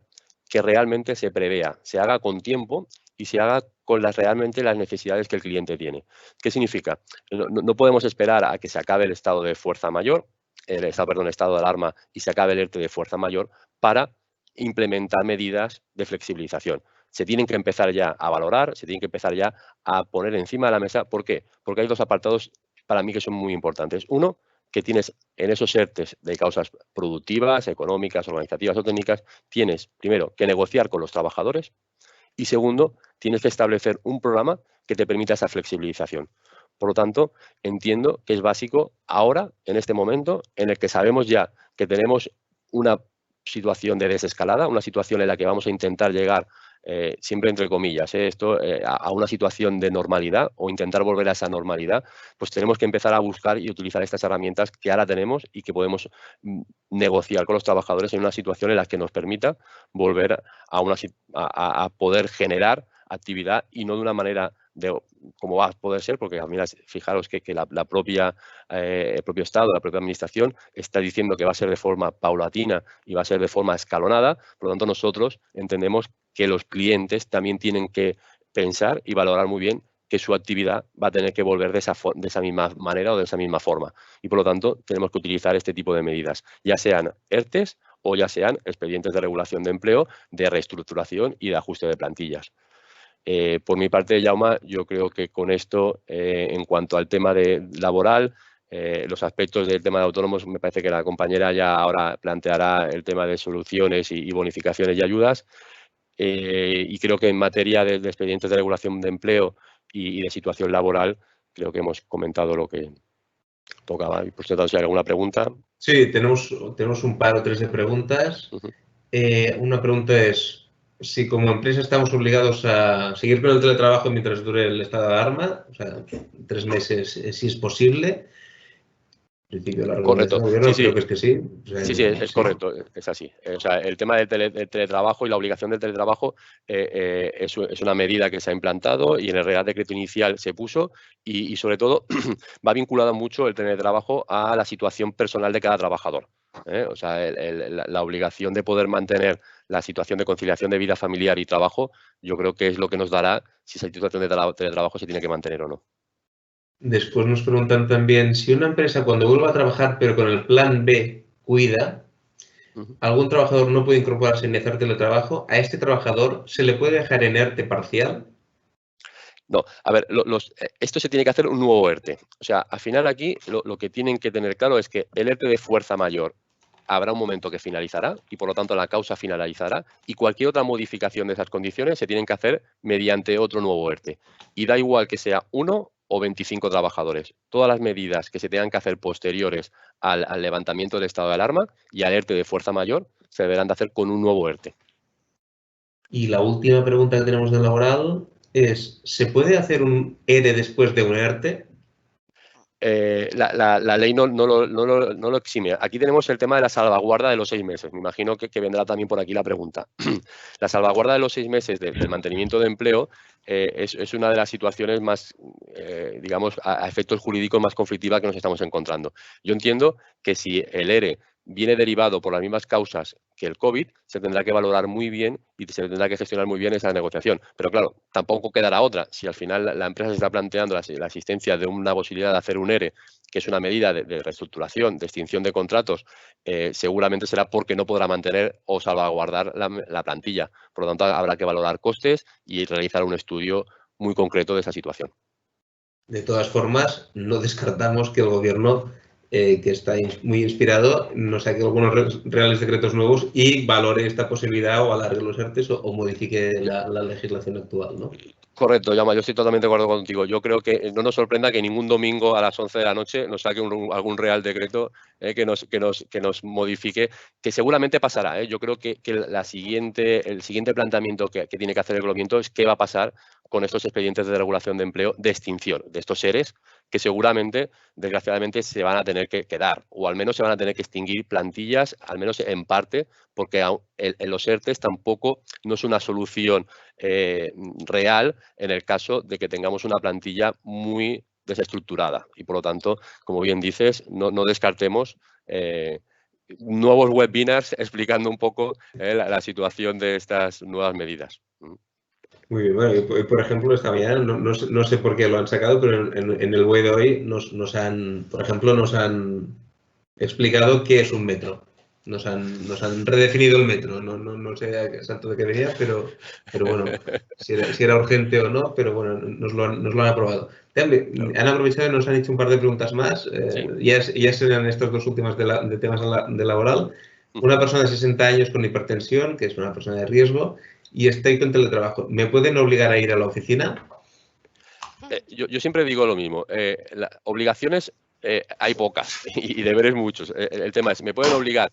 que realmente se prevea, se haga con tiempo y se haga con realmente las necesidades que el cliente tiene. ¿Qué significa? No podemos esperar a que se acabe el estado de fuerza mayor, estado de alarma y se acabe el ERTE de fuerza mayor para implementar medidas de flexibilización. Se tienen que empezar ya a valorar, se tienen que empezar ya a poner encima de la mesa. ¿Por qué? Porque hay dos apartados para mí que son muy importantes. Uno, que tienes en esos ERTEs de causas productivas, económicas, organizativas o técnicas, tienes primero que negociar con los trabajadores y segundo, tienes que establecer un programa que te permita esa flexibilización. Por lo tanto, entiendo que es básico ahora, en este momento, en el que sabemos ya que tenemos una situación de desescalada, una situación en la que vamos a intentar llegar, siempre entre comillas, a una situación de normalidad o intentar volver a esa normalidad, pues tenemos que empezar a buscar y utilizar estas herramientas que ahora tenemos y que podemos negociar con los trabajadores en una situación en la que nos permita volver a poder generar actividad y no de una manera como va a poder ser, porque mira, fijaros que el propio Estado, la propia Administración está diciendo que va a ser de forma paulatina y va a ser de forma escalonada. Por lo tanto, nosotros entendemos que los clientes también tienen que pensar y valorar muy bien que su actividad va a tener que volver de esa misma manera o de esa misma forma. Y por lo tanto, tenemos que utilizar este tipo de medidas, ya sean ERTEs o ya sean expedientes de regulación de empleo, de reestructuración y de ajuste de plantillas. Por mi parte, Jaume, yo creo que con esto, en cuanto al tema laboral, los aspectos del tema de autónomos, me parece que la compañera ya ahora planteará el tema de soluciones y bonificaciones y ayudas. Y creo que en materia de expedientes de regulación de empleo y de situación laboral, creo que hemos comentado lo que tocaba. Y por cierto, si hay alguna pregunta. Sí, tenemos un par o tres de preguntas. Una pregunta es si como empresa estamos obligados a seguir con el teletrabajo mientras dure el estado de alarma, o sea, 3 meses si es posible. En principio la recomendación del gobierno creo que es que sí. O sea, Sí, es correcto, es así. O sea, el tema del teletrabajo y la obligación del teletrabajo es una medida que se ha implantado y en el Real Decreto inicial se puso y sobre todo va vinculado mucho el teletrabajo a la situación personal de cada trabajador. O sea, la obligación de poder mantener la situación de conciliación de vida familiar y trabajo, yo creo que es lo que nos dará si esa situación de teletrabajo se tiene que mantener o no. Después nos preguntan también si una empresa cuando vuelva a trabajar pero con el plan B cuida, algún trabajador no puede incorporarse ni hacer teletrabajo, ¿a este trabajador se le puede dejar en ERTE parcial? No, a ver, esto se tiene que hacer un nuevo ERTE. O sea, al final aquí lo que tienen que tener claro es que el ERTE de fuerza mayor habrá un momento que finalizará y por lo tanto la causa finalizará y cualquier otra modificación de esas condiciones se tienen que hacer mediante otro nuevo ERTE. Y da igual que sea 1 o 25 trabajadores. Todas las medidas que se tengan que hacer posteriores al levantamiento del estado de alarma y al ERTE de fuerza mayor se deberán de hacer con un nuevo ERTE. Y la última pregunta que tenemos de laboral es, ¿se puede hacer un ERE después de un ERTE? La ley no lo exime. Aquí tenemos el tema de la salvaguarda de los 6 meses. Me imagino que vendrá también por aquí la pregunta. La salvaguarda de los 6 meses del mantenimiento de empleo es una de las situaciones más, digamos, a efectos jurídicos más conflictivas que nos estamos encontrando. Yo entiendo que si el ERE viene derivado por las mismas causas que el COVID, se tendrá que valorar muy bien y se tendrá que gestionar muy bien esa negociación. Pero claro, tampoco quedará otra. Si al final la empresa se está planteando la existencia de una posibilidad de hacer un ERE, que es una medida de reestructuración, de extinción de contratos, seguramente será porque no podrá mantener o salvaguardar la plantilla. Por lo tanto, habrá que valorar costes y realizar un estudio muy concreto de esa situación. De todas formas, no descartamos que el gobierno, que está muy inspirado, nos saque algunos reales decretos nuevos y valore esta posibilidad o alargue los ERTEs o modifique la legislación actual, ¿no? Correcto, Jaume, yo estoy totalmente de acuerdo contigo. Yo creo que no nos sorprenda que ningún domingo a las 11 de la noche nos saque algún real decreto que nos modifique, que seguramente pasará. Yo creo que el siguiente planteamiento que tiene que hacer el gobierno es qué va a pasar con estos expedientes de regulación de empleo de extinción de estos seres que seguramente, desgraciadamente, se van a tener que dar o al menos se van a tener que extinguir plantillas, al menos en parte, porque los ERTEs tampoco no es una solución real en el caso de que tengamos una plantilla muy desestructurada y por lo tanto, como bien dices, no descartemos nuevos webinars explicando un poco la situación de estas nuevas medidas. Muy bien, bueno, por ejemplo, esta mañana, no sé por qué lo han sacado, pero en el web de hoy nos han explicado qué es un metro. Nos han redefinido el metro. No sé exacto de qué venía, pero bueno, si era urgente o no, pero bueno, nos lo han aprobado. Han aprovechado y nos han hecho un par de preguntas más. Sí. Ya serán estas dos últimas de temas de laboral. Una persona de 60 años con hipertensión, que es una persona de riesgo, y estoy con teletrabajo. ¿Me pueden obligar a ir a la oficina? Yo siempre digo lo mismo. Obligaciones hay pocas y deberes muchos. El tema es, ¿me pueden obligar?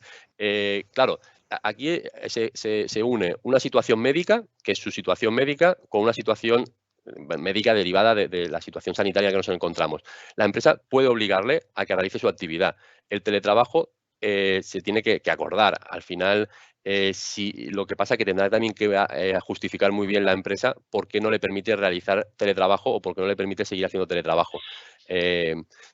Claro, aquí se une una situación médica, que es su situación médica, con una situación médica derivada de la situación sanitaria que nos encontramos. La empresa puede obligarle a que realice su actividad. El teletrabajo se tiene que acordar. Al final, lo que pasa es que tendrá también que justificar muy bien la empresa por qué no le permite realizar teletrabajo o por qué no le permite seguir haciendo teletrabajo.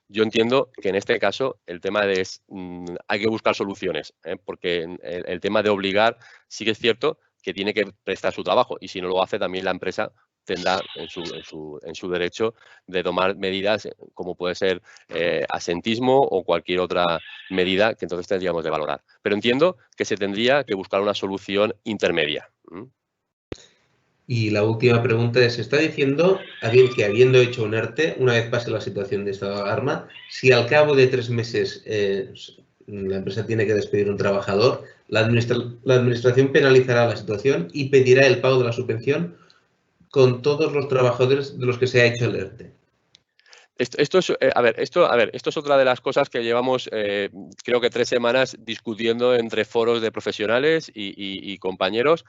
Yo entiendo que en este caso el tema hay que buscar soluciones, porque el tema de obligar sí que es cierto que tiene que prestar su trabajo y si no lo hace también la empresa tendrá en su derecho de tomar medidas como puede ser asentismo o cualquier otra medida que entonces tendríamos de valorar. Pero entiendo que se tendría que buscar una solución intermedia. Y la última pregunta es, ¿está diciendo que habiendo hecho un ERTE, una vez pase la situación de estado de alarma, si al cabo de 3 meses la empresa tiene que despedir a un trabajador, la administración penalizará la situación y pedirá el pago de la subvención con todos los trabajadores de los que se ha hecho el ERTE? Esto es otra de las cosas que llevamos, creo que 3 semanas discutiendo entre foros de profesionales y compañeros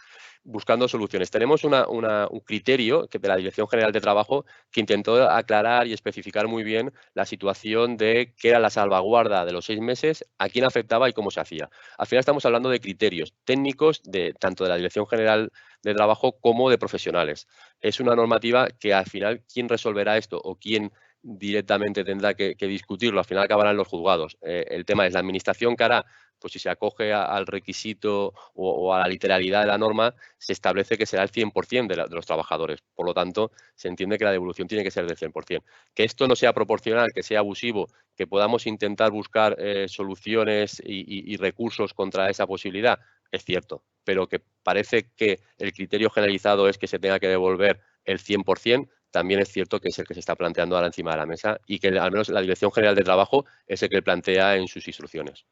buscando soluciones. Tenemos un criterio de la Dirección General de Trabajo que intentó aclarar y especificar muy bien la situación de qué era la salvaguarda de los 6 meses, a quién afectaba y cómo se hacía. Al final estamos hablando de criterios técnicos tanto de la Dirección General de Trabajo como de profesionales. Es una normativa que al final, ¿quién resolverá esto o quién directamente tendrá que discutirlo? Al final acabarán los juzgados. El tema es la administración que hará, pues si se acoge al requisito o a la literalidad de la norma, se establece que será el 100% de los trabajadores. Por lo tanto, se entiende que la devolución tiene que ser del 100%. Que esto no sea proporcional, que sea abusivo, que podamos intentar buscar soluciones y recursos contra esa posibilidad, es cierto, pero que parece que el criterio generalizado es que se tenga que devolver el 100%, también es cierto que es el que se está planteando ahora encima de la mesa y que al menos la Dirección General de Trabajo es el que plantea en sus instrucciones.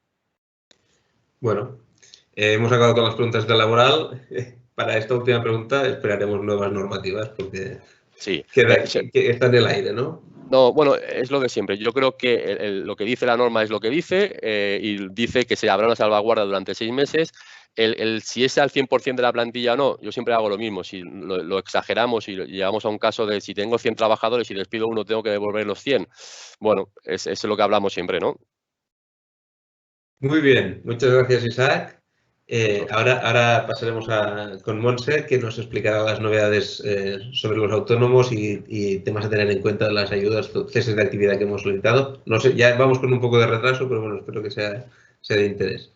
Bueno, hemos acabado con las preguntas de laboral. Para esta última pregunta esperaremos nuevas normativas porque sí, que está en el aire, ¿no? No, bueno, es lo de siempre. Yo creo que lo que dice la norma es lo que dice y dice que se habrá una salvaguarda durante 6 meses. Si es al 100% de la plantilla o no, yo siempre hago lo mismo. Si lo exageramos y llegamos a un caso de si tengo 100 trabajadores y despido uno, tengo que devolver los 100. Bueno, es lo que hablamos siempre, ¿no? Muy bien, muchas gracias, Isaac. Ahora pasaremos con Montse, que nos explicará las novedades sobre los autónomos y temas a tener en cuenta de las ayudas, ceses de actividad que hemos solicitado. No sé, ya vamos con un poco de retraso, pero bueno, espero que sea de interés.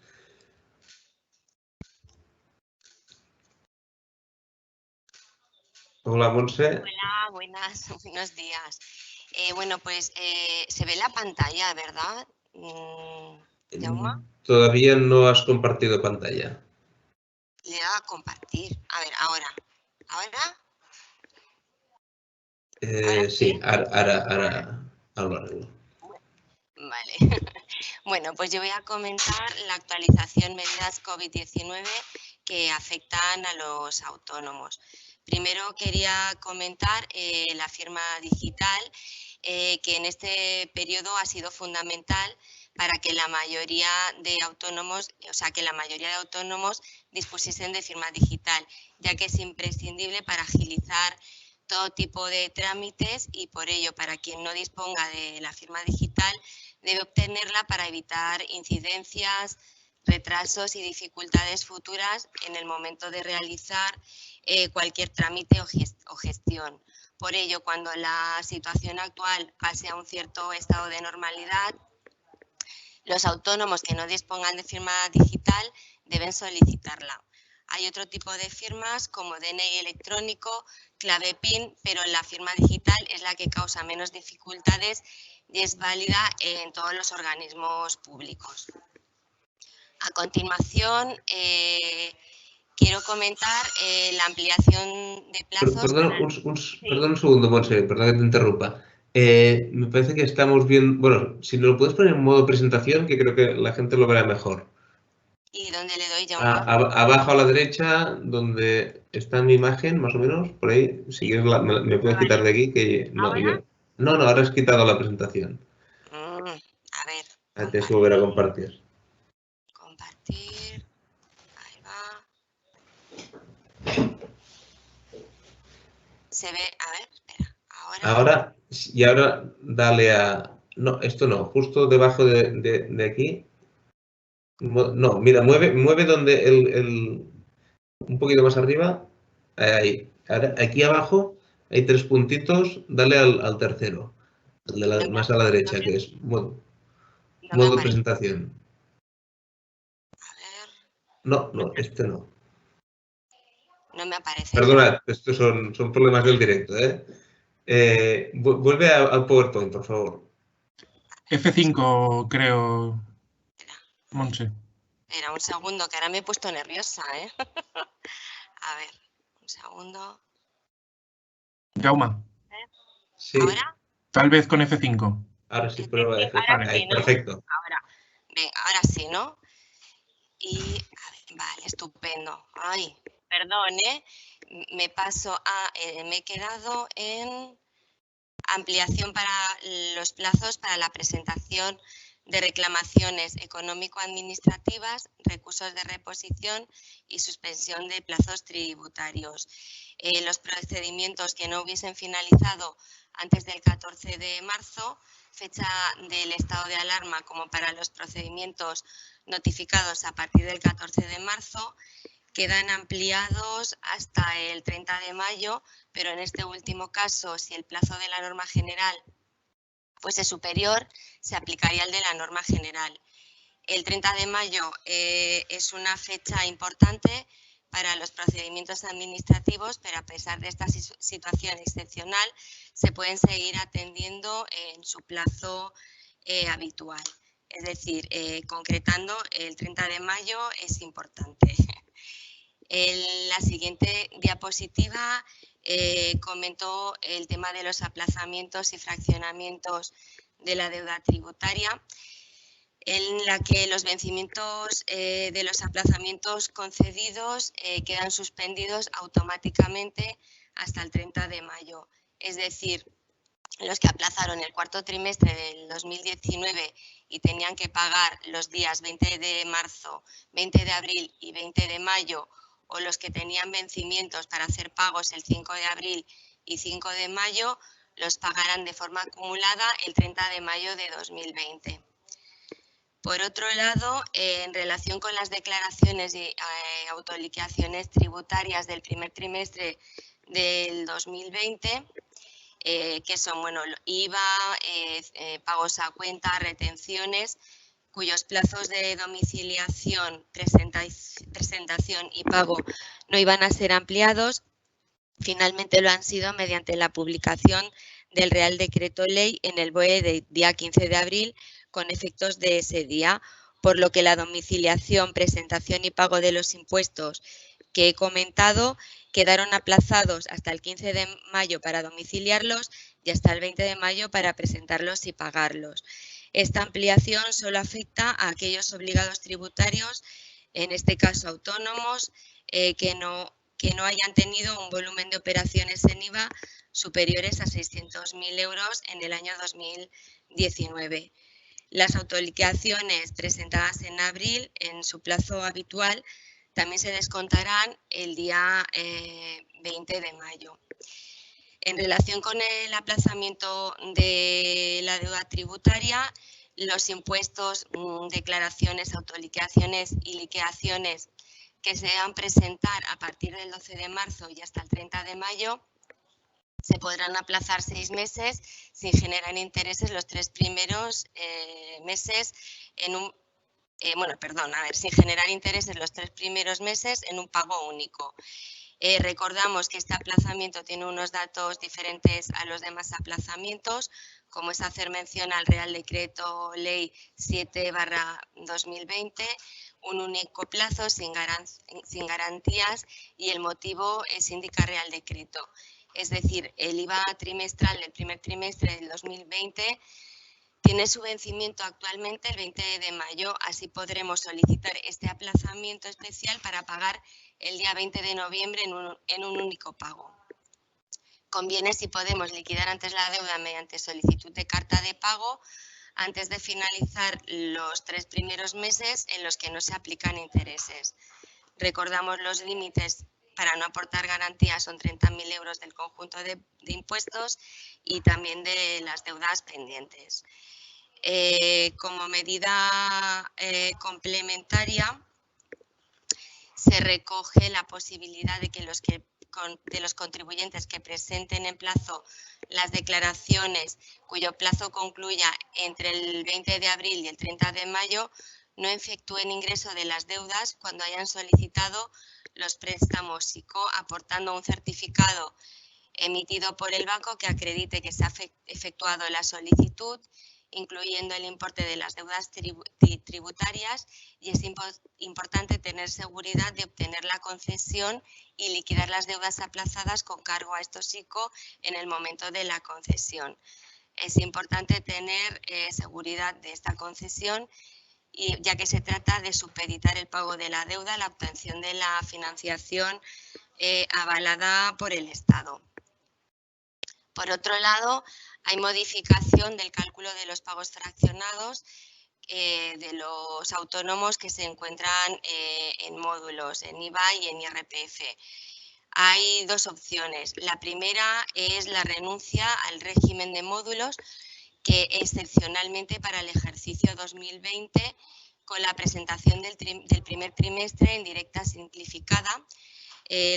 Hola, Montse. Hola, buenos días. Bueno, pues se ve la pantalla, ¿verdad? ¿Jaume? Todavía no has compartido pantalla. Le he dado a compartir. A ver, ahora. ¿Ahora? Sí, ahora lo arreglo. Vale. Bueno, pues yo voy a comentar la actualización medidas COVID-19 que afectan a los autónomos. Primero quería comentar la firma digital, que en este periodo ha sido fundamental para que la mayoría de autónomos, dispusiesen de firma digital, ya que es imprescindible para agilizar todo tipo de trámites y por ello, para quien no disponga de la firma digital, debe obtenerla para evitar incidencias, retrasos y dificultades futuras en el momento de realizar cualquier trámite o gestión. Por ello, cuando la situación actual pase a un cierto estado de normalidad, los autónomos que no dispongan de firma digital deben solicitarla. Hay otro tipo de firmas como DNI electrónico, clave PIN, pero la firma digital es la que causa menos dificultades y es válida en todos los organismos públicos. A continuación, quiero comentar la ampliación de plazos. Perdón un segundo, Montse, perdón que te interrumpa. Me parece que estamos viendo. Bueno, si nos lo puedes poner en modo presentación, que creo que la gente lo verá mejor. ¿Y dónde le doy yo? Abajo a la derecha, donde está mi imagen, más o menos, por ahí. Si quieres, me puedes quitar de aquí. Que no, ahora has quitado la presentación. A ver. Tienes que volver a compartir. Compartir. Ahí va. Se ve, a ver, espera. Ahora dale a. No, esto no, justo debajo de aquí. No, mira, mueve donde un poquito más arriba. Ahí. Ahora, aquí abajo hay 3 puntitos. Dale al tercero. Más a la derecha, que es modo presentación. A ver. No, este no. No me aparece. Perdona, estos son problemas del directo, ¿eh? Vuelve al PowerPoint, por favor. F5, creo, Montse. Espera, un segundo, que ahora me he puesto nerviosa, ¿eh? A ver, un segundo. Jaume. Sí. ¿Ahora? Tal vez con F5. Ahora sí, prueba F5. Ahora sí, ¿no? Perfecto. Ahora sí, ¿no? Y, a ver, vale, estupendo. Ay, perdón, ¿eh? Me he quedado en... ampliación para los plazos para la presentación de reclamaciones económico-administrativas, recursos de reposición y suspensión de plazos tributarios. Los procedimientos que no hubiesen finalizado antes del 14 de marzo, fecha del estado de alarma, como para los procedimientos notificados a partir del 14 de marzo, quedan ampliados hasta el 30 de mayo, pero en este último caso, si el plazo de la norma general fuese superior, se aplicaría el de la norma general. El 30 de mayo es una fecha importante para los procedimientos administrativos, pero a pesar de esta situación excepcional, se pueden seguir atendiendo en su plazo habitual. Es decir, concretando, el 30 de mayo es importante. En la siguiente diapositiva comentó el tema de los aplazamientos y fraccionamientos de la deuda tributaria, en la que los vencimientos de los aplazamientos concedidos quedan suspendidos automáticamente hasta el 30 de mayo. Es decir, los que aplazaron el cuarto trimestre del 2019 y tenían que pagar los días 20 de marzo, 20 de abril y 20 de mayo, o los que tenían vencimientos para hacer pagos el 5 de abril y 5 de mayo, los pagarán de forma acumulada el 30 de mayo de 2020. Por otro lado, en relación con las declaraciones y autoliquidaciones tributarias del primer trimestre del 2020, que son IVA, pagos a cuenta, retenciones, cuyos plazos de domiciliación, presentación y pago no iban a ser ampliados, finalmente lo han sido mediante la publicación del Real Decreto Ley en el BOE del día 15 de abril con efectos de ese día, por lo que la domiciliación, presentación y pago de los impuestos que he comentado quedaron aplazados hasta el 15 de mayo para domiciliarlos y hasta el 20 de mayo para presentarlos y pagarlos. Esta ampliación solo afecta a aquellos obligados tributarios, en este caso autónomos, que no hayan tenido un volumen de operaciones en IVA superiores a 600.000 euros en el año 2019. Las autoliquidaciones presentadas en abril, en su plazo habitual, también se descontarán el día 20 de mayo. En relación con el aplazamiento de la deuda tributaria, los impuestos, declaraciones, autoliquidaciones y liquidaciones que se deban presentar a partir del 12 de marzo y hasta el 30 de mayo se podrán aplazar 6 meses sin generar intereses los 3 primeros meses sin generar intereses los 3 primeros meses en un pago único. Recordamos que este aplazamiento tiene unos datos diferentes a los demás aplazamientos, como es hacer mención al Real Decreto Ley 7/2020, un único plazo sin garantías y el motivo es indica Real Decreto. Es decir, el IVA trimestral del primer trimestre del 2020 tiene su vencimiento actualmente el 20 de mayo, así podremos solicitar este aplazamiento especial para pagar el día 20 de noviembre en un único pago. Conviene, si podemos, liquidar antes la deuda mediante solicitud de carta de pago antes de finalizar los 3 primeros meses en los que no se aplican intereses. Recordamos los límites para no aportar garantías, son 30.000 euros del conjunto de impuestos y también de las deudas pendientes. Como medida complementaria, se recoge la posibilidad de que los contribuyentes que presenten en plazo las declaraciones cuyo plazo concluya entre el 20 de abril y el 30 de mayo no efectúen ingreso de las deudas cuando hayan solicitado los préstamos SICO, aportando un certificado emitido por el banco que acredite que se ha efectuado la solicitud, incluyendo el importe de las deudas tributarias, y es importante tener seguridad de obtener la concesión y liquidar las deudas aplazadas con cargo a estos SICO en el momento de la concesión. Es importante tener seguridad de esta concesión, ya que se trata de supeditar el pago de la deuda, la obtención de la financiación avalada por el Estado. Por otro lado, hay modificación del cálculo de los pagos fraccionados de los autónomos que se encuentran en módulos, en IVA y en IRPF. Hay dos opciones. La primera es la renuncia al régimen de módulos, que excepcionalmente para el ejercicio 2020, con la presentación del primer trimestre en directa simplificada,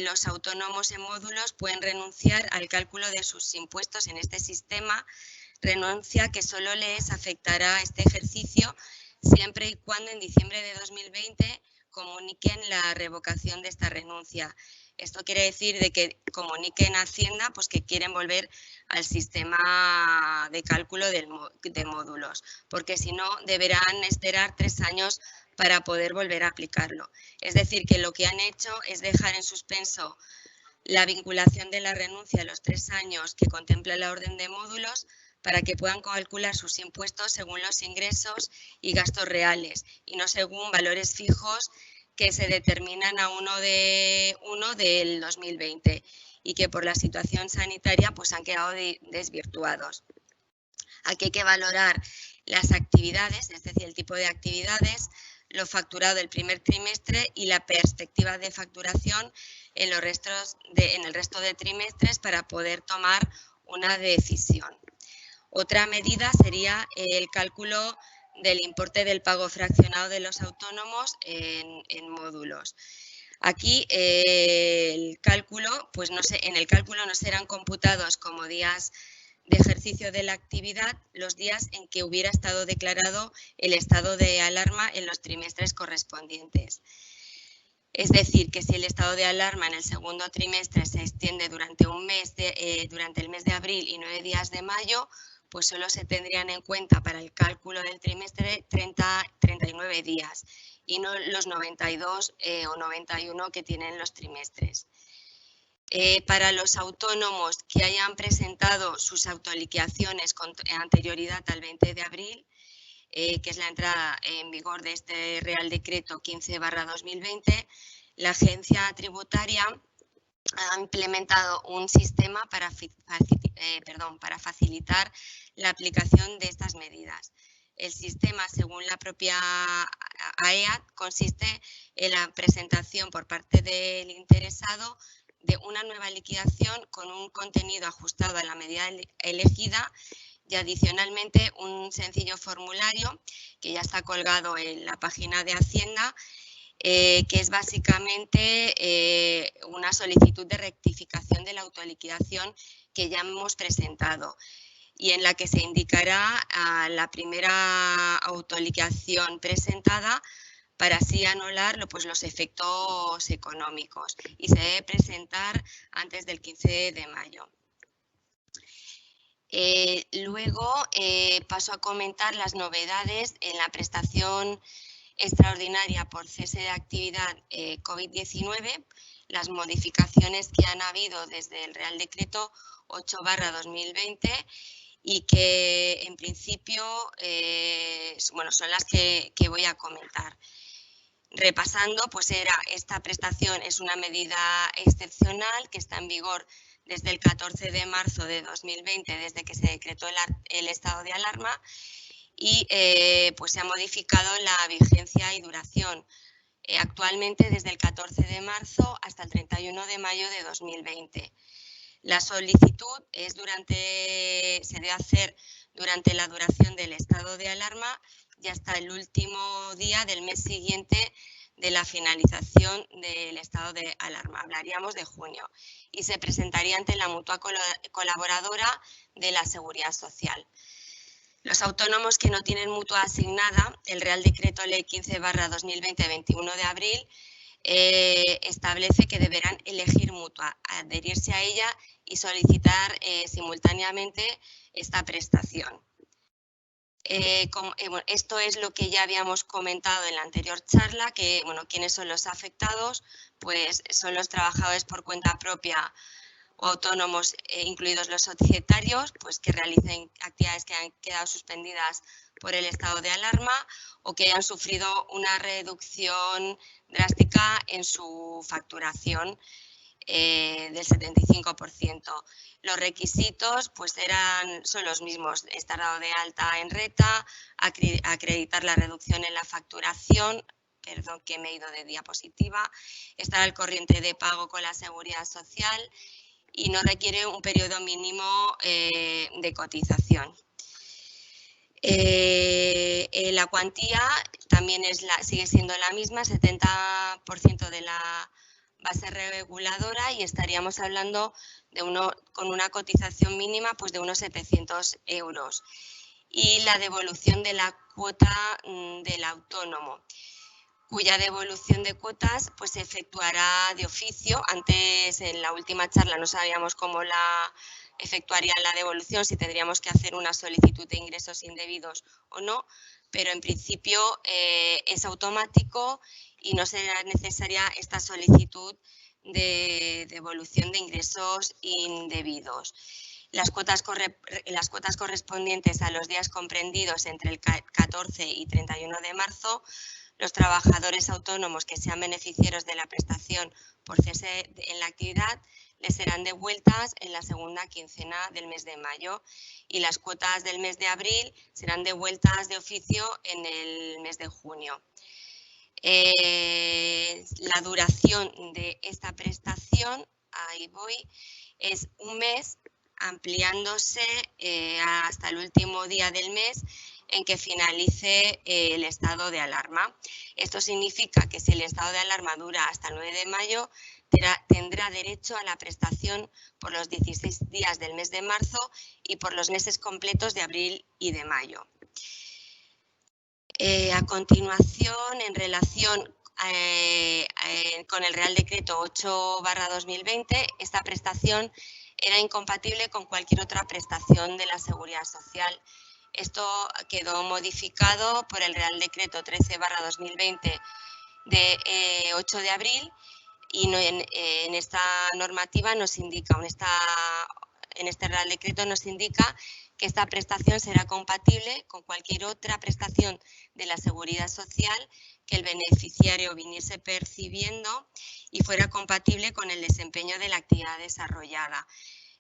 los autónomos en módulos pueden renunciar al cálculo de sus impuestos en este sistema, renuncia que solo les afectará este ejercicio siempre y cuando en diciembre de 2020 comuniquen la revocación de esta renuncia. Esto quiere decir de que comuniquen a Hacienda pues, que quieren volver al sistema de cálculo de módulos, porque si no deberán esperar 3 años para poder volver a aplicarlo. Es decir, que lo que han hecho es dejar en suspenso la vinculación de la renuncia a los 3 años que contempla la orden de módulos para que puedan calcular sus impuestos según los ingresos y gastos reales y no según valores fijos que se determinan a 1 del 2020 y que por la situación sanitaria pues han quedado desvirtuados. Aquí hay que valorar las actividades, es decir, el tipo de actividades, lo facturado del primer trimestre y la perspectiva de facturación en el resto de trimestres para poder tomar una decisión. Otra medida sería el cálculo del importe del pago fraccionado de los autónomos en módulos. Aquí el cálculo, pues en el cálculo no serán computados como días de ejercicio de la actividad los días en que hubiera estado declarado el estado de alarma en los trimestres correspondientes. Es decir, que si el estado de alarma en el segundo trimestre se extiende durante el mes de abril y 9 días de mayo, pues solo se tendrían en cuenta para el cálculo del trimestre 39 días y no los 92 o 91 que tienen los trimestres. Para los autónomos que hayan presentado sus autoliquidaciones con anterioridad al 20 de abril, que es la entrada en vigor de este Real Decreto 15/2020, la Agencia Tributaria ha implementado un sistema para facilitar la aplicación de estas medidas. El sistema, según la propia AEAT, consiste en la presentación por parte del interesado de una nueva liquidación con un contenido ajustado a la medida elegida y adicionalmente un sencillo formulario que ya está colgado en la página de Hacienda, que es básicamente una solicitud de rectificación de la autoliquidación que ya hemos presentado y en la que se indicará la primera autoliquidación presentada para así anular los efectos económicos y se debe presentar antes del 15 de mayo. Luego paso a comentar las novedades en la prestación extraordinaria por cese de actividad COVID-19, las modificaciones que han habido desde el Real Decreto 8/2020 y que en principio son las que voy a comentar. Repasando, esta prestación es una medida excepcional que está en vigor desde el 14 de marzo de 2020, desde que se decretó el estado de alarma y se ha modificado la vigencia y duración. Actualmente desde el 14 de marzo hasta el 31 de mayo de 2020. La solicitud se debe hacer durante la duración del estado de alarma y hasta el último día del mes siguiente de la finalización del estado de alarma. Hablaríamos de junio y se presentaría ante la mutua colaboradora de la Seguridad Social. Los autónomos que no tienen mutua asignada, el Real Decreto Ley 15/2020, 21 de abril, establece que deberán elegir mutua, adherirse a ella y solicitar simultáneamente esta prestación. Esto es lo que ya habíamos comentado en la anterior charla, que ¿quiénes son los afectados? Pues son los trabajadores por cuenta propia o autónomos, incluidos los societarios, que realicen actividades que han quedado suspendidas por el estado de alarma o que hayan sufrido una reducción drástica en su facturación del 75%. Los requisitos pues son los mismos: estar dado de alta en RETA, acreditar la reducción en la facturación, perdón que me he ido de diapositiva, estar al corriente de pago con la Seguridad Social y no requiere un periodo mínimo de cotización. La cuantía también sigue siendo la misma, 70% de la base reguladora, y estaríamos hablando con una cotización mínima pues de unos 700 euros. Y la devolución de la cuota del autónomo, cuya devolución de cuotas pues se efectuará de oficio. Antes, en la última charla, no sabíamos cómo efectuaría la devolución, si tendríamos que hacer una solicitud de ingresos indebidos o no, pero en principio es automático y no será necesaria esta solicitud de devolución de ingresos indebidos. Las cuotas correspondientes a los días comprendidos entre el 14 y 31 de marzo, los trabajadores autónomos que sean beneficiarios de la prestación por cese en la actividad les serán devueltas en la segunda quincena del mes de mayo, y las cuotas del mes de abril serán devueltas de oficio en el mes de junio. La duración de esta prestación, ahí voy, es un mes, ampliándose hasta el último día del mes en que finalice el estado de alarma. Esto significa que si el estado de alarma dura hasta el 9 de mayo, tendrá derecho a la prestación por los 16 días del mes de marzo y por los meses completos de abril y de mayo. A continuación, en relación con el Real Decreto 8/2020, esta prestación era incompatible con cualquier otra prestación de la Seguridad Social. Esto quedó modificado por el Real Decreto 13/2020 de 8 de abril, y en esta normativa nos indica, en este Real Decreto nos indica que esta prestación será compatible con cualquier otra prestación de la Seguridad Social que el beneficiario viniese percibiendo y fuera compatible con el desempeño de la actividad desarrollada.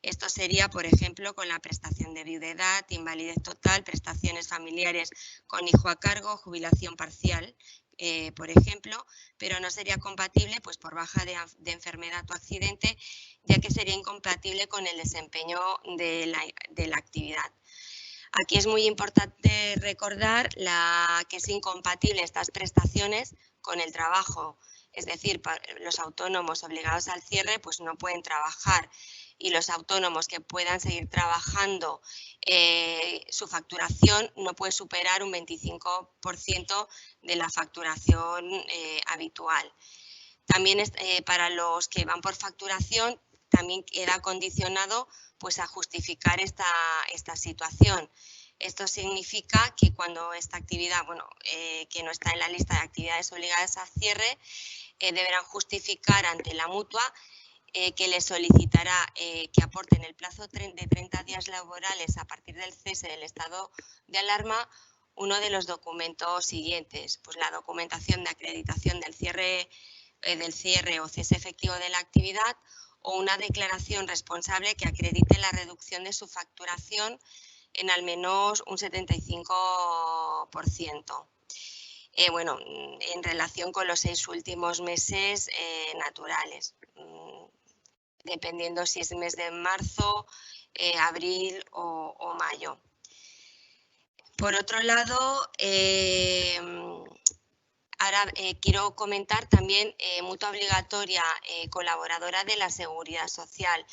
Esto sería, por ejemplo, con la prestación de viudedad, invalidez total, prestaciones familiares con hijo a cargo, jubilación parcial, por ejemplo, pero no sería compatible pues por baja de enfermedad o accidente, ya que sería incompatible con el desempeño de la actividad. Aquí es muy importante recordar que es incompatible estas prestaciones con el trabajo, es decir, los autónomos obligados al cierre pues no pueden trabajar, y los autónomos que puedan seguir trabajando, su facturación no puede superar un 25% de la facturación habitual. También para los que van por facturación también queda condicionado pues a justificar esta situación. Esto significa que cuando esta actividad, que no está en la lista de actividades obligadas a cierre, deberán justificar ante la mutua que les solicitará que aporten el plazo de 30 días laborales a partir del cese del estado de alarma uno de los documentos siguientes: pues la documentación de acreditación del cierre o cese efectivo de la actividad, o una declaración responsable que acredite la reducción de su facturación en al menos un 75%. En relación con los 6 últimos meses naturales, dependiendo si es mes de marzo, abril o mayo. Por otro lado, ahora quiero comentar también mutua obligatoria colaboradora de la Seguridad Social,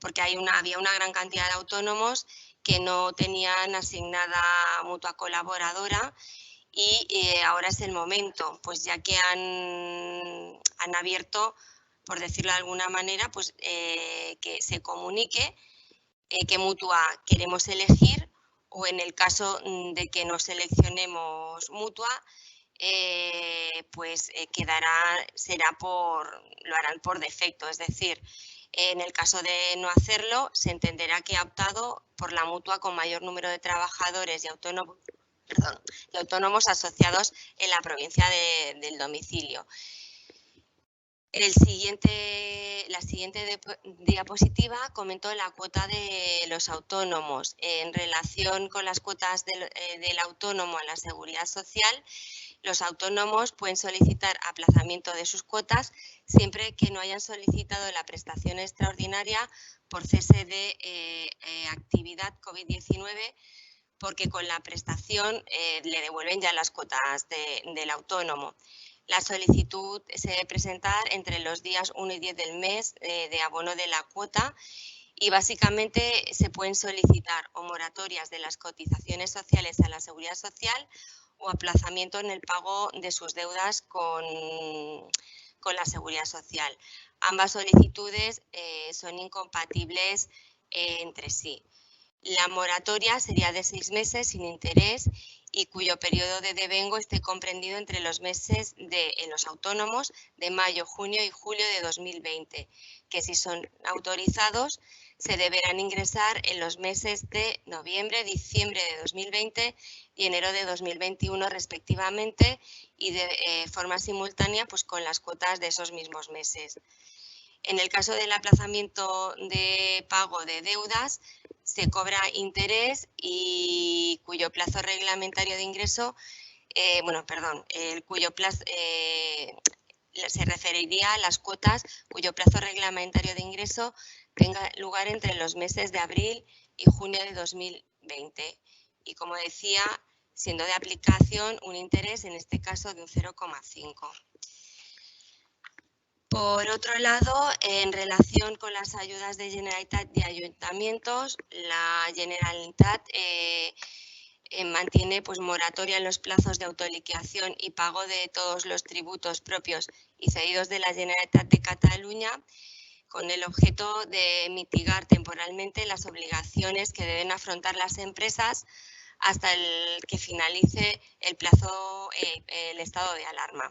porque había una gran cantidad de autónomos que no tenían asignada mutua colaboradora, y ahora es el momento, pues ya que han abierto, por decirlo de alguna manera, pues que se comunique qué mutua queremos elegir, o en el caso de que no seleccionemos mutua, pues lo harán por defecto. Es decir, en el caso de no hacerlo, se entenderá que ha optado por la mutua con mayor número de trabajadores y autónomos asociados en la provincia del domicilio. La siguiente diapositiva comento la cuota de los autónomos. En relación con las cuotas del autónomo a la Seguridad Social, los autónomos pueden solicitar aplazamiento de sus cuotas siempre que no hayan solicitado la prestación extraordinaria por cese de actividad COVID-19, porque con la prestación le devuelven ya las cuotas del autónomo. La solicitud se debe presentar entre los días 1 y 10 del mes de abono de la cuota y básicamente se pueden solicitar o moratorias de las cotizaciones sociales a la Seguridad Social o aplazamiento en el pago de sus deudas con la Seguridad Social. Ambas solicitudes son incompatibles entre sí. La moratoria sería de 6 meses sin interés y cuyo periodo de devengo esté comprendido entre los meses en los autónomos de mayo, junio y julio de 2020, que si son autorizados se deberán ingresar en los meses de noviembre, diciembre de 2020 y enero de 2021 respectivamente, y de forma simultánea pues con las cuotas de esos mismos meses. En el caso del aplazamiento de pago de deudas, se cobra interés y cuyo plazo reglamentario de ingreso, cuyo plazo se referiría a las cuotas cuyo plazo reglamentario de ingreso tenga lugar entre los meses de abril y junio de 2020. Y como decía, siendo de aplicación un interés, en este caso de un 0,5. Por otro lado, en relación con las ayudas de Generalitat y ayuntamientos, la Generalitat mantiene pues, moratoria en los plazos de autoliquidación y pago de todos los tributos propios y cedidos de la Generalitat de Cataluña, con el objeto de mitigar temporalmente las obligaciones que deben afrontar las empresas hasta que finalice el plazo, el estado de alarma.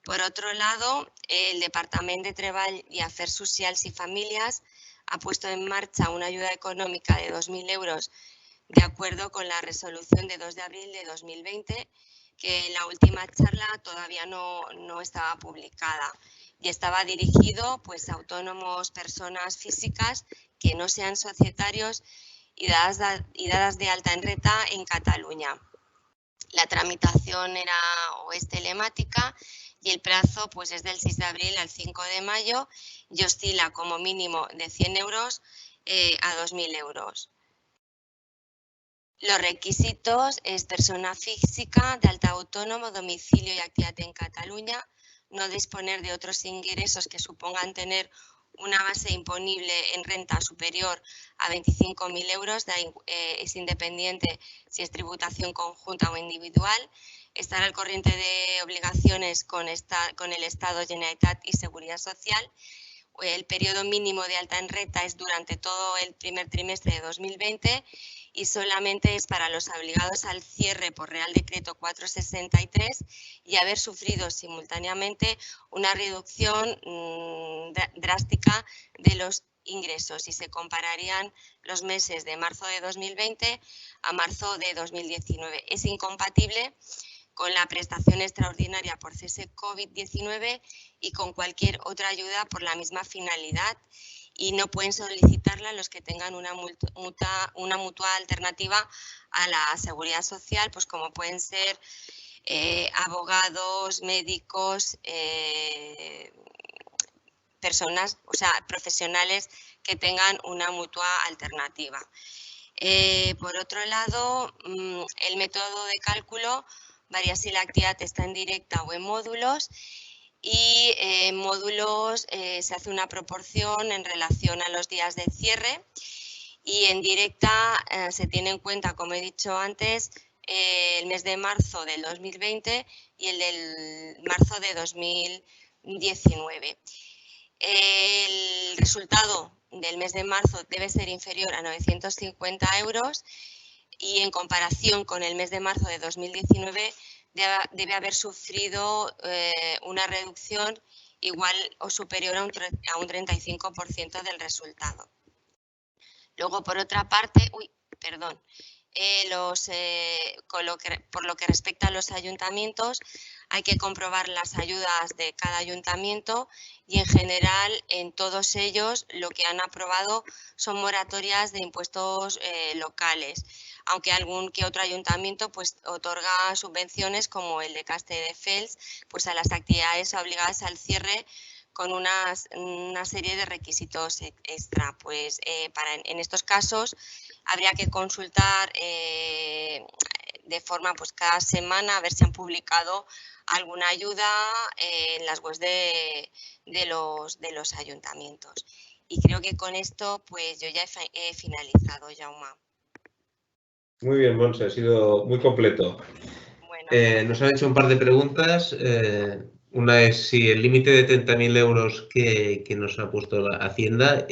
Por otro lado, el Departament de Treball i Afers Socials y Famílias ha puesto en marcha una ayuda económica de 2.000 euros de acuerdo con la resolución de 2 de abril de 2020, que en la última charla todavía no estaba publicada y estaba dirigido pues, a autónomos, personas físicas que no sean societarios y dadas de alta en renta en Cataluña. La tramitación es telemática y el plazo pues, es del 6 de abril al 5 de mayo y oscila como mínimo de 100 euros a 2.000 euros. Los requisitos es persona física de alta autónomo, domicilio y actividad en Cataluña, no disponer de otros ingresos que supongan tener una base imponible en renta superior a 25.000 euros, es independiente si es tributación conjunta o individual, estar al corriente de obligaciones con el Estado, Generalitat y Seguridad Social. El periodo mínimo de alta en renta es durante todo el primer trimestre de 2020 y solamente es para los obligados al cierre por Real Decreto 463 y haber sufrido simultáneamente una reducción drástica de los ingresos, y se compararían los meses de marzo de 2020 a marzo de 2019. Es incompatible con la prestación extraordinaria por cese COVID-19 y con cualquier otra ayuda por la misma finalidad, y no pueden solicitarla los que tengan una mutua alternativa a la Seguridad Social, pues como pueden ser abogados, médicos, personas, o sea, profesionales que tengan una mutua alternativa. Por otro lado, el método de cálculo varía si la actividad está en directa o en módulos, y en módulos se hace una proporción en relación a los días de cierre, y en directa se tiene en cuenta, como he dicho antes, el mes de marzo del 2020 y el del marzo de 2019. El resultado del mes de marzo debe ser inferior a 950 euros y en comparación con el mes de marzo de 2019 debe haber sufrido una reducción igual o superior a un 35% del resultado. Luego, por otra parte, por lo que respecta a los ayuntamientos, hay que comprobar las ayudas de cada ayuntamiento y en general en todos ellos lo que han aprobado son moratorias de impuestos locales, aunque algún que otro ayuntamiento pues otorga subvenciones como el de Castelldefels pues a las actividades obligadas al cierre con una serie de requisitos extra. Pues en estos casos habría que consultar de forma pues cada semana a ver si han publicado alguna ayuda en las webs de los ayuntamientos. Y creo que con esto pues yo ya he finalizado, Jaume. Muy bien, Montse, ha sido muy completo. Bueno. Nos han hecho un par de preguntas. Una es si el límite de 30.000 euros que nos ha puesto la Hacienda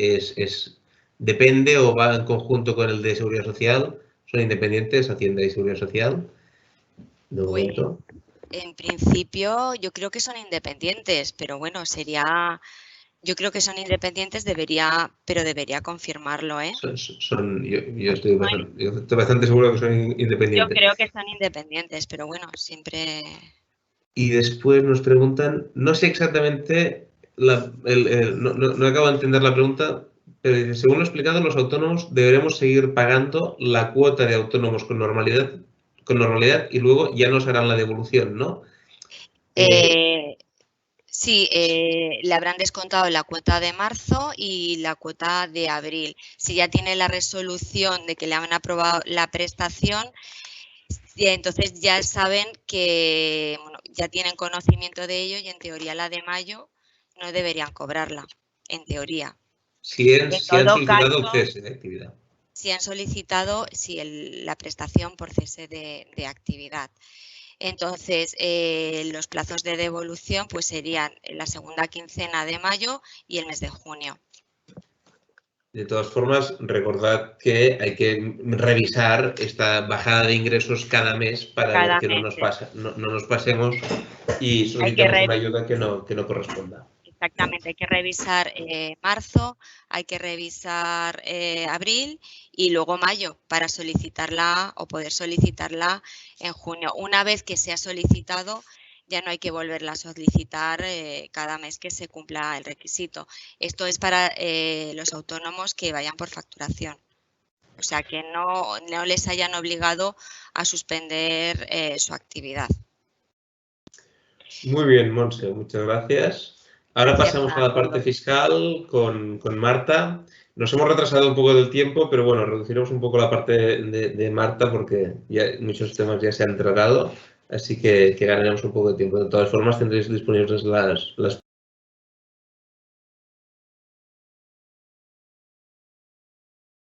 depende o va en conjunto con el de Seguridad Social. ¿Son independientes, Hacienda y Seguridad Social? De momento. En principio yo creo que son independientes, pero bueno, yo creo que son independientes, pero debería confirmarlo, ¿eh? Yo estoy bastante seguro que son independientes. Yo creo que son independientes, pero bueno, siempre... Y después nos preguntan, no sé exactamente, no acabo de entender la pregunta, pero dice, según lo explicado, los autónomos deberemos seguir pagando la cuota de autónomos con normalidad y luego ya nos harán la devolución, ¿no? Sí, le habrán descontado la cuota de marzo y la cuota de abril. Si ya tiene la resolución de que le han aprobado la prestación, entonces ya saben que ya tienen conocimiento de ello y en teoría la de mayo no deberían cobrarla, en teoría. Si han solicitado cese de actividad. Si han solicitado la prestación por cese de actividad. Entonces, los plazos de devolución pues serían la segunda quincena de mayo y el mes de junio. De todas formas, recordad que hay que revisar esta bajada de ingresos cada mes para ver que no nos pasemos y solicitemos una ayuda que no corresponda. Exactamente, hay que revisar marzo, hay que revisar abril y luego mayo para solicitarla o poder solicitarla en junio. Una vez que se ha solicitado, ya no hay que volverla a solicitar cada mes que se cumpla el requisito. Esto es para los autónomos que vayan por facturación. O sea, que no les hayan obligado a suspender su actividad. Muy bien, Montse, muchas gracias. Ahora pasamos a la parte fiscal con Marta. Nos hemos retrasado un poco del tiempo, pero bueno, reduciremos un poco la parte de Marta porque ya muchos temas ya se han tratado, así que ganaremos un poco de tiempo. De todas formas, tendréis disponibles las